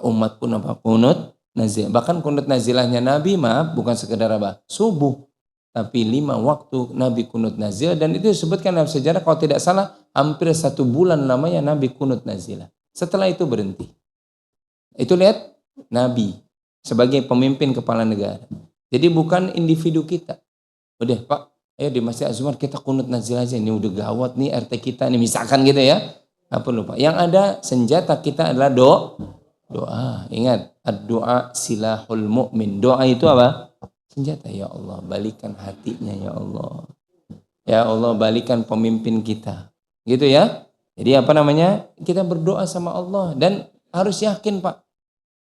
Umat pun kunut nazilah. Bahkan kunut nazilahnya Nabi bukan sekedar subuh, tapi 5 waktu Nabi kunut nazilah, dan itu disebutkan dalam sejarah kalau tidak salah hampir 1 bulan namanya Nabi kunut nazilah. Setelah itu berhenti. Itu lihat Nabi sebagai pemimpin kepala negara. Jadi bukan individu kita. Udah Pak, ayo di Masjid Azumar kita kunut nazilah aja, ini udah gawat nih RT kita nih misalkan gitu ya. Apa lupa. Yang ada senjata kita adalah doa. Ingat, ad-doa silahul mu'min. Doa itu senjata. Ya Allah, balikan hatinya ya Allah. Ya Allah, balikan pemimpin kita. Gitu ya. Jadi kita berdoa sama Allah dan harus yakin Pak.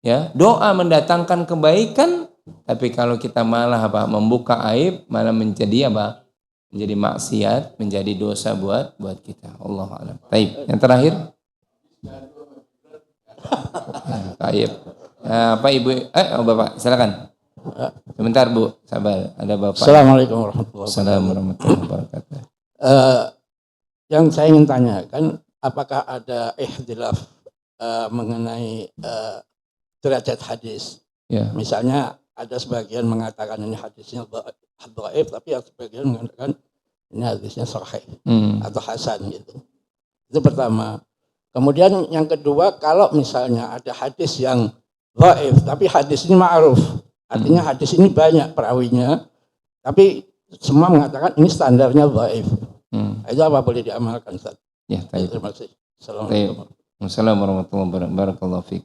Ya, doa mendatangkan kebaikan, tapi kalau kita malah membuka aib, malah menjadi menjadi maksiat, menjadi dosa buat kita. Allahu a'lam. Baik, yang terakhir. Baik. Pak Ibu, Bapak, silakan. Sebentar Bu, sabar. Ada Bapak. Assalamualaikum warahmatullahi wabarakatuh. Assalamualaikum warahmatullahi wabarakatuh. Yang saya ingin tanyakan, apakah ada ikhtilaf mengenai derajat hadis? Ya. Misalnya ada sebagian mengatakan ini hadisnya dhaif, tapi yang sebagian mengatakan ini hadisnya sahih atau hasan gitu. Itu pertama. Kemudian yang kedua, kalau misalnya ada hadis yang dhaif tapi hadis ini ma'ruf, artinya hadis ini banyak perawinya, tapi semua mengatakan ini standarnya dhaif. Itu apa boleh diamalkan, Ustaz? Ya, terima kasih. Assalamualaikum. Assalamualaikum warahmatullahi wabarakatuh.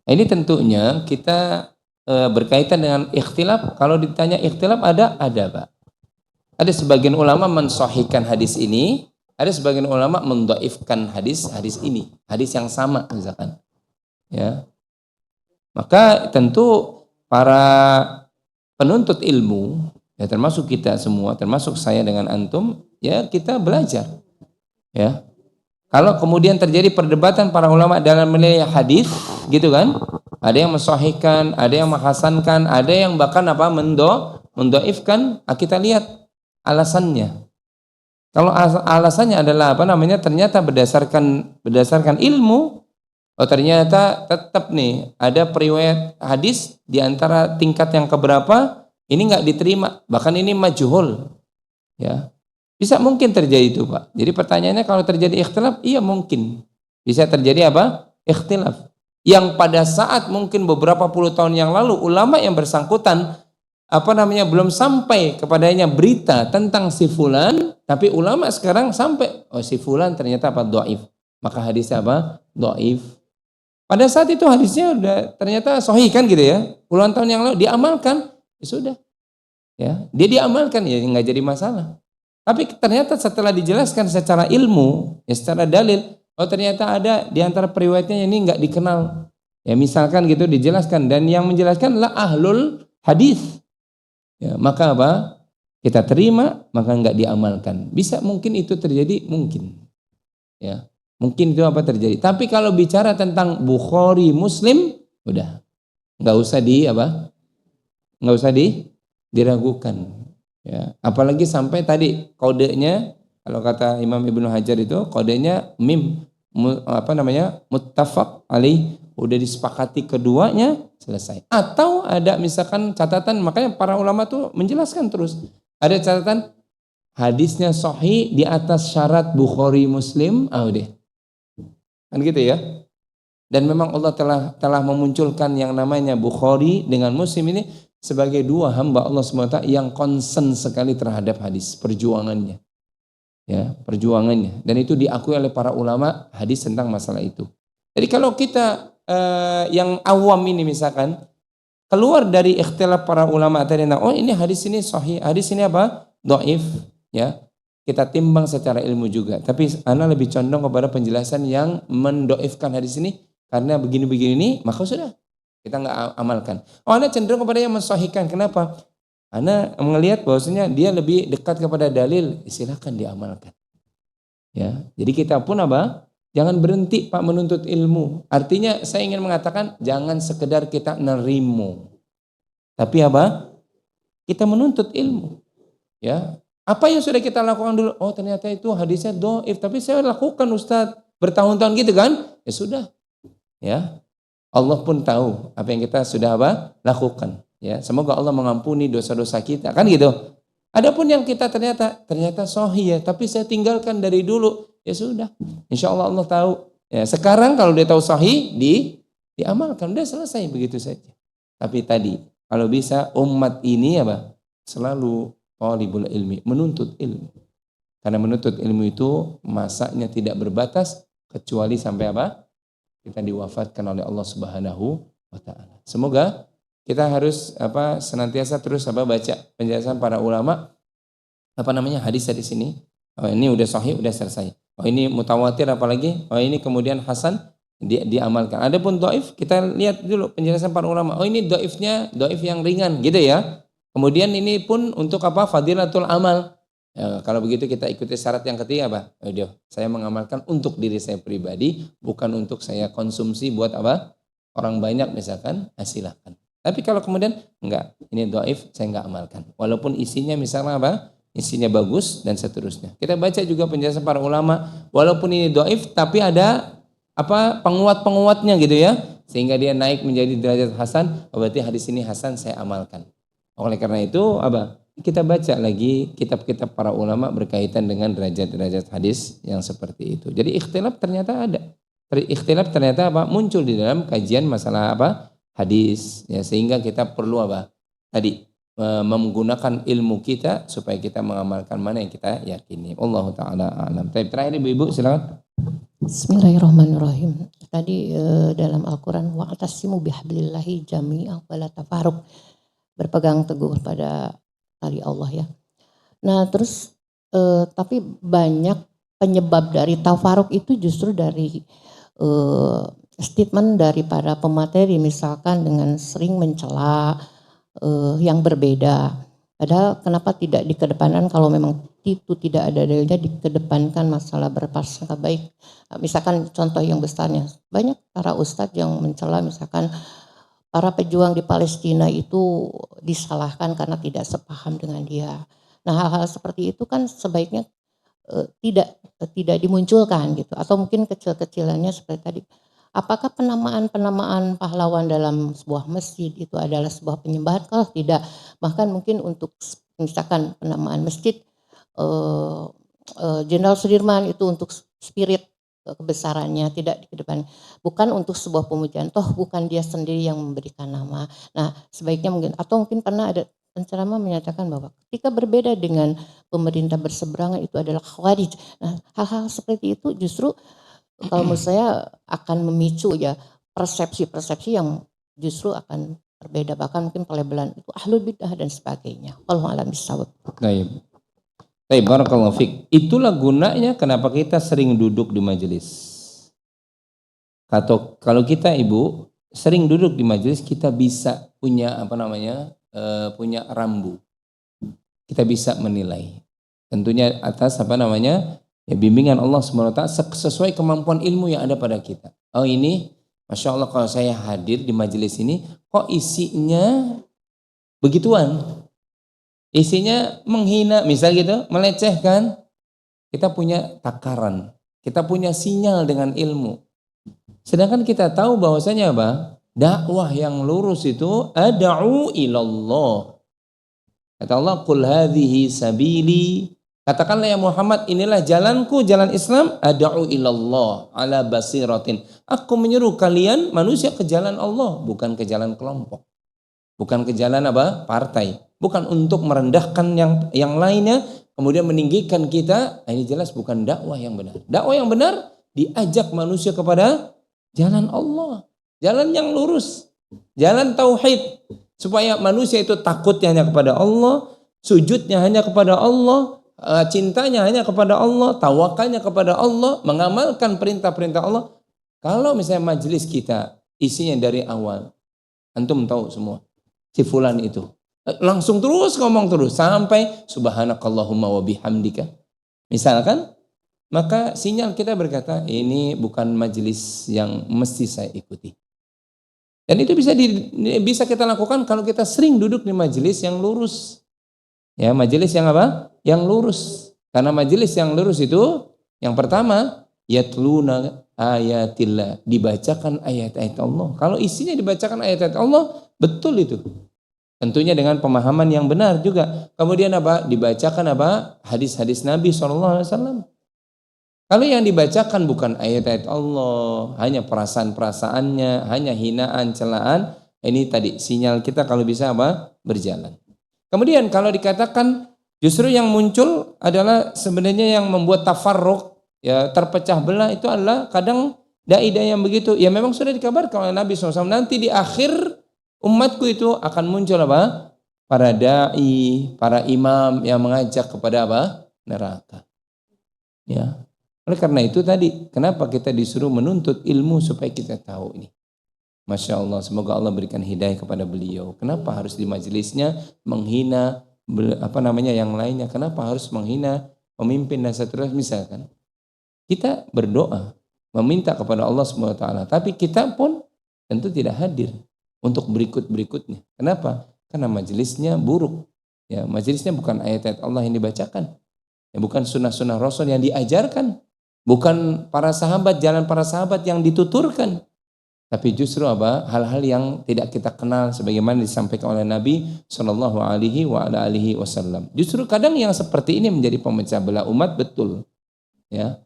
Ini tentunya kita berkaitan dengan ikhtilaf. Kalau ditanya ikhtilaf ada Pak. Ada sebagian ulama mensahihkan hadis ini, ada sebagian ulama mendhaifkan hadis ini, hadis yang sama misalkan. Ya. Maka tentu para penuntut ilmu, ya termasuk kita semua, termasuk saya dengan antum, ya kita belajar. Ya. Kalau kemudian terjadi perdebatan para ulama dalam menilai hadis, gitu kan? Ada yang mensahihkan, ada yang menghasankan, ada yang bahkan mendhaifkan. Kita lihat alasannya. Kalau alasannya adalah ternyata berdasarkan ilmu, ternyata tetap nih ada periwayat hadis di antara tingkat yang keberapa ini nggak diterima, bahkan ini majhul. Ya. Bisa mungkin terjadi itu, Pak. Jadi pertanyaannya kalau terjadi ikhtilaf, iya mungkin. Bisa terjadi apa? Ikhtilaf. Yang pada saat mungkin beberapa puluh tahun yang lalu ulama yang bersangkutan belum sampai kepadanya berita tentang si fulan, tapi ulama sekarang sampai si fulan ternyata dhaif. Maka hadisnya dhaif. Pada saat itu hadisnya udah ternyata sahih kan gitu ya. Puluhan tahun yang lalu diamalkan, ya sudah. Ya, dia diamalkan ya nggak jadi masalah. Tapi ternyata setelah dijelaskan secara ilmu, ya secara dalil, ternyata ada di antara periwayatnya ini nggak dikenal. Ya misalkan gitu dijelaskan, dan yang menjelaskan adalah ahlul hadis. Ya, maka kita terima, maka nggak diamalkan. Bisa mungkin itu terjadi, mungkin. Ya, mungkin itu terjadi. Tapi kalau bicara tentang Bukhari, Muslim, udah nggak usah diragukan. Ya, apalagi sampai tadi kodenya, kalau kata Imam Ibnu Hajar itu kodenya muttafaq alaih, udah disepakati keduanya, selesai. Atau ada misalkan catatan, makanya para ulama tuh menjelaskan terus. Ada catatan hadisnya sahih di atas syarat Bukhari Muslim, udah. Kan gitu ya. Dan memang Allah telah memunculkan yang namanya Bukhari dengan Muslim ini sebagai dua hamba Allah SWT yang concern sekali terhadap hadis, perjuangannya. Ya, perjuangannya. Dan itu diakui oleh para ulama hadis tentang masalah itu. Jadi kalau kita yang awam ini misalkan keluar dari ikhtilaf para ulama tadi, ini hadis ini sahih, hadis ini dhaif, ya. Kita timbang secara ilmu juga. Tapi ana lebih condong kepada penjelasan yang mendhaifkan hadis ini karena begini-begini ini, maka sudah kita nggak amalkan. Ana cenderung kepada yang mensahihkan. Kenapa? Ana melihat bahwasanya dia lebih dekat kepada dalil, silakan diamalkan. Ya, jadi kita pun jangan berhenti Pak menuntut ilmu. Artinya saya ingin mengatakan jangan sekedar kita nerimo. Tapi kita menuntut ilmu. Ya. Apa yang sudah kita lakukan dulu? Ternyata itu hadisnya dhaif, tapi saya lakukan Ustaz bertahun-tahun gitu kan? Ya sudah. Ya. Allah pun tahu apa yang kita sudah lakukan. Ya, semoga Allah mengampuni dosa-dosa kita, kan gitu. Adapun yang kita ternyata sahih ya, tapi saya tinggalkan dari dulu, ya sudah. Insya Allah Allah tahu. Ya, sekarang kalau dia tahu sahih, diamalkan, udah selesai begitu saja. Tapi tadi kalau bisa umat ini selalu talibul ilmi, menuntut ilmu. Karena menuntut ilmu itu masanya tidak berbatas kecuali sampai kita diwafatkan oleh Allah Subhanahu wa taala. Semoga kita harus senantiasa terus baca penjelasan para ulama hadis di sini. Ini udah sahih, udah selesai. Ini mutawatir apalagi? Ini kemudian hasan diamalkan. Adapun dhaif kita lihat dulu penjelasan para ulama. Ini dhaifnya dhaif yang ringan gitu ya. Kemudian ini pun untuk fadilatul amal. Ya, kalau begitu kita ikuti syarat yang ketiga apa? Udah, saya mengamalkan untuk diri saya pribadi, bukan untuk saya konsumsi buat apa? Orang banyak misalkan, silahkan. Tapi kalau kemudian enggak, ini dhaif, saya enggak amalkan. Walaupun isinya misalnya apa? Isinya bagus dan seterusnya. Kita baca juga penjelasan para ulama, walaupun ini dhaif tapi ada apa? Penguat-penguatnya gitu ya. Sehingga dia naik menjadi derajat hasan, berarti hadis ini hasan saya amalkan. Oleh karena itu apa? Kita baca lagi kitab-kitab para ulama berkaitan dengan derajat-derajat hadis yang seperti itu. Jadi ikhtilaf ternyata ada. Ikhtilaf ternyata apa? Muncul di dalam kajian masalah apa? Hadis. Ya, sehingga kita perlu apa? Tadi menggunakan ilmu kita supaya kita mengamalkan mana yang kita yakini. Allahu taala a'lam. Terakhir Ibu silakan. Bismillahirrahmanirrahim. Tadi dalam Al-Quran wa'tasimu bihablillahi jami'an wa la tafarruq. Berpegang teguh pada tali Allah ya. Nah terus tapi banyak penyebab dari tafaruk itu justru dari statement dari para pemateri, misalkan dengan sering mencela yang berbeda. Padahal kenapa tidak dikedepankan kalau memang itu tidak ada dalilnya, dikedepankan masalah berprasangka baik. Misalkan contoh yang besarnya, banyak para ustadz yang mencela misalkan para pejuang di Palestina itu disalahkan karena tidak sepaham dengan dia. Nah hal-hal seperti itu kan sebaiknya tidak dimunculkan gitu. Atau mungkin kecil-kecilannya seperti tadi. Apakah penamaan pahlawan dalam sebuah masjid itu adalah sebuah penyembahan? Kalau tidak, bahkan mungkin untuk misalkan penamaan masjid Jenderal Sudirman itu untuk spirit kebesarannya, tidak di depan, bukan untuk sebuah pemujaan, toh bukan dia sendiri yang memberikan nama. Nah sebaiknya mungkin, atau mungkin pernah ada penceramah menyatakan bahwa ketika berbeda dengan pemerintah berseberangan itu adalah khawarij. Nah hal-hal seperti itu justru kalau menurut saya akan memicu ya persepsi-persepsi yang justru akan berbeda, bahkan mungkin pelebelan itu ahlul bidah dan sebagainya. Wallahu a'lam bishawab. Baik. Baik, barakallahu fiik. Itulah gunanya kenapa kita sering duduk di majelis. Atau kalau kita Ibu sering duduk di majelis, kita bisa punya punya rambu. Kita bisa menilai. Tentunya atas ya bimbingan Allah SWT sesuai kemampuan ilmu yang ada pada kita. Oh ini, Masya Allah kalau saya hadir di majelis ini, kok isinya begituan? Isinya menghina, misal gitu, melecehkan. Kita punya takaran, kita punya sinyal dengan ilmu. Sedangkan kita tahu bahwasanya apa? Dakwah yang lurus itu ad'u ilallah. Kata Allah, qul hadhihi sabili. Katakanlah ya Muhammad, inilah jalanku, jalan Islam, ad'u ilallah ala basiratin. Aku menyuruh kalian manusia ke jalan Allah, bukan ke jalan kelompok. Bukan ke jalan apa? Partai. Bukan untuk merendahkan yang lainnya, kemudian meninggikan kita. Ini jelas bukan dakwah yang benar. Dakwah yang benar diajak manusia kepada jalan Allah, jalan yang lurus, jalan tauhid, supaya manusia itu takutnya hanya kepada Allah, sujudnya hanya kepada Allah, cintanya hanya kepada Allah, tawakalnya kepada Allah, mengamalkan perintah-perintah Allah. Kalau misalnya majelis kita isinya dari awal, antum tahu semua, si fulan itu langsung terus ngomong terus sampai subhanakallahumma wa bihamdika misalkan, maka sinyal kita berkata ini bukan majelis yang mesti saya ikuti. Dan itu bisa kita lakukan kalau kita sering duduk di majelis yang lurus. Ya, majelis yang apa? Yang lurus. Karena majelis yang lurus itu yang pertama yatluna ayatillah, dibacakan ayat-ayat Allah. Kalau isinya dibacakan ayat-ayat Allah, betul itu. Tentunya dengan pemahaman yang benar juga. Kemudian apa? Dibacakan apa? Hadis-hadis Nabi SAW. Kalau yang dibacakan bukan ayat-ayat Allah, hanya perasaan-perasaannya, hanya hinaan, celaan, ini tadi sinyal kita kalau bisa apa? Berjalan. Kemudian kalau dikatakan justru yang muncul adalah sebenarnya yang membuat tafarruq, ya terpecah belah, itu adalah kadang dai-dai yang begitu. Ya memang sudah dikabarkan oleh Nabi SAW, nanti di akhir umatku itu akan muncul apa? Para dai, para imam yang mengajak kepada apa? Neraka. Ya. Oleh karena itu tadi, kenapa kita disuruh menuntut ilmu supaya kita tahu ini. Masya Allah, semoga Allah berikan hidayah kepada beliau. Kenapa harus di majelisnya menghina yang lainnya. Kenapa harus menghina pemimpin dan seterusnya misalkan. Kita berdoa meminta kepada Allah Subhanahu wa taala, tapi kita pun tentu tidak hadir untuk berikutnya. Kenapa? Karena majelisnya buruk. Ya, majelisnya bukan ayat-ayat Allah yang dibacakan. Ya, bukan sunnah-sunnah Rasul yang diajarkan. Bukan para sahabat, jalan para sahabat yang dituturkan. Tapi justru apa? Hal-hal yang tidak kita kenal sebagaimana disampaikan oleh Nabi Shallallahu Alaihi Wasallam. Justru kadang yang seperti ini menjadi pemecah belah umat, betul. Ya.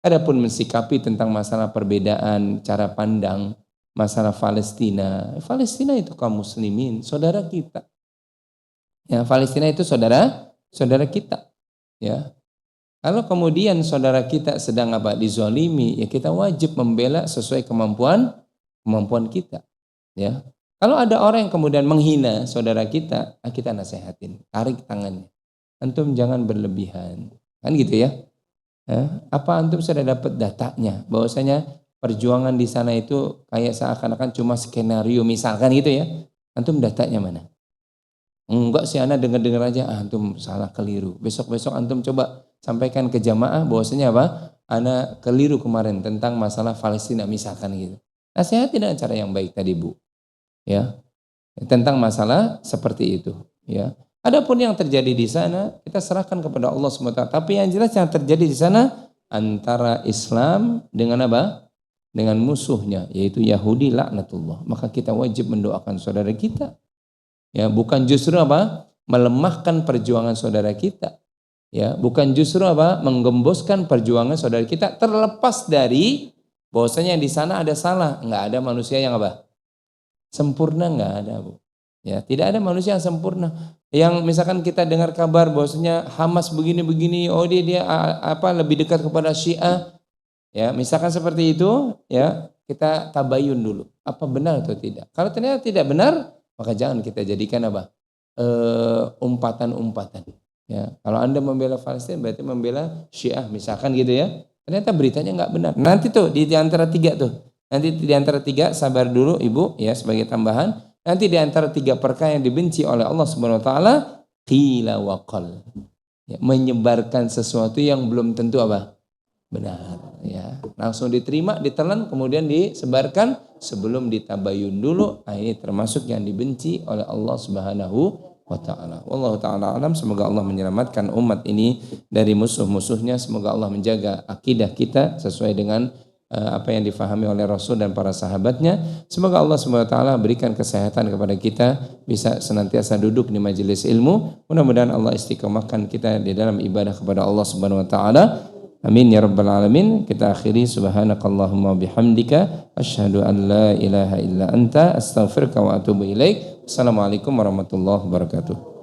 Adapun mensikapi tentang masalah perbedaan cara pandang, masalah Palestina itu kaum muslimin, saudara kita. Ya, Palestina itu saudara kita. Ya. Kalau kemudian saudara kita sedang dizalimi, ya kita wajib membela sesuai kemampuan kita. Ya. Kalau ada orang yang kemudian menghina saudara kita nasihatin, tarik tangannya. Antum jangan berlebihan. Kan gitu ya. Apa antum sudah dapat datanya bahwasanya perjuangan di sana itu kayak seakan-akan cuma skenario misalkan gitu ya. Antum datanya mana? Enggak sih, ana dengar-dengar aja, antum salah, keliru. Besok-besok antum coba sampaikan ke jamaah bahwasanya ana keliru kemarin tentang masalah Palestina misalkan gitu. Nasihati dengan cara yang baik tadi, Bu. Ya. Tentang masalah seperti itu, ya. Adapun yang terjadi di sana kita serahkan kepada Allah SWT. Tapi yang jelas yang terjadi di sana antara Islam dengan dengan musuhnya, yaitu Yahudi laknatullah. Maka kita wajib mendoakan saudara kita. Ya, bukan justru melemahkan perjuangan saudara kita. Ya, bukan justru menggemboskan perjuangan saudara kita terlepas dari bahwasanya di sana ada salah. Enggak ada manusia yang sempurna, enggak ada, Bu. Ya, tidak ada manusia yang sempurna. Yang misalkan kita dengar kabar bahwasanya Hamas begini-begini, oh dia lebih dekat kepada Syiah. Ya, misalkan seperti itu, ya, kita tabayun dulu. Apa benar atau tidak? Kalau ternyata tidak benar, maka jangan kita jadikan umpatan-umpatan. Ya, kalau Anda membela Palestina berarti membela Syiah misalkan gitu ya. Ternyata beritanya nggak benar. Nanti tuh di antara tiga tuh. Nanti di antara tiga, sabar dulu Ibu ya sebagai tambahan. Nanti di antara tiga perkara yang dibenci oleh Allah Subhanahu wa taala, qila wa qal. Ya, menyebarkan sesuatu yang belum tentu benar, ya. Langsung diterima, ditelan, kemudian disebarkan sebelum ditabayun dulu. Ini termasuk yang dibenci oleh Allah Subhanahu wa taala. Wallahu taala alam. Semoga Allah menyelamatkan umat ini dari musuh-musuhnya. Semoga Allah menjaga akidah kita sesuai dengan apa yang difahami oleh Rasul dan para sahabatnya. Semoga Allah Subhanahu wa taala berikan kesehatan kepada kita, bisa senantiasa duduk di majelis ilmu. Mudah-mudahan Allah istiqomahkan kita di dalam ibadah kepada Allah Subhanahu wa taala. Amin ya rabbal alamin. Kita akhiri subhanakallahumma bihamdika asyhadu an la ilaha illa anta astaghfiruka wa atubu ilaik. Assalamualaikum warahmatullahi wabarakatuh.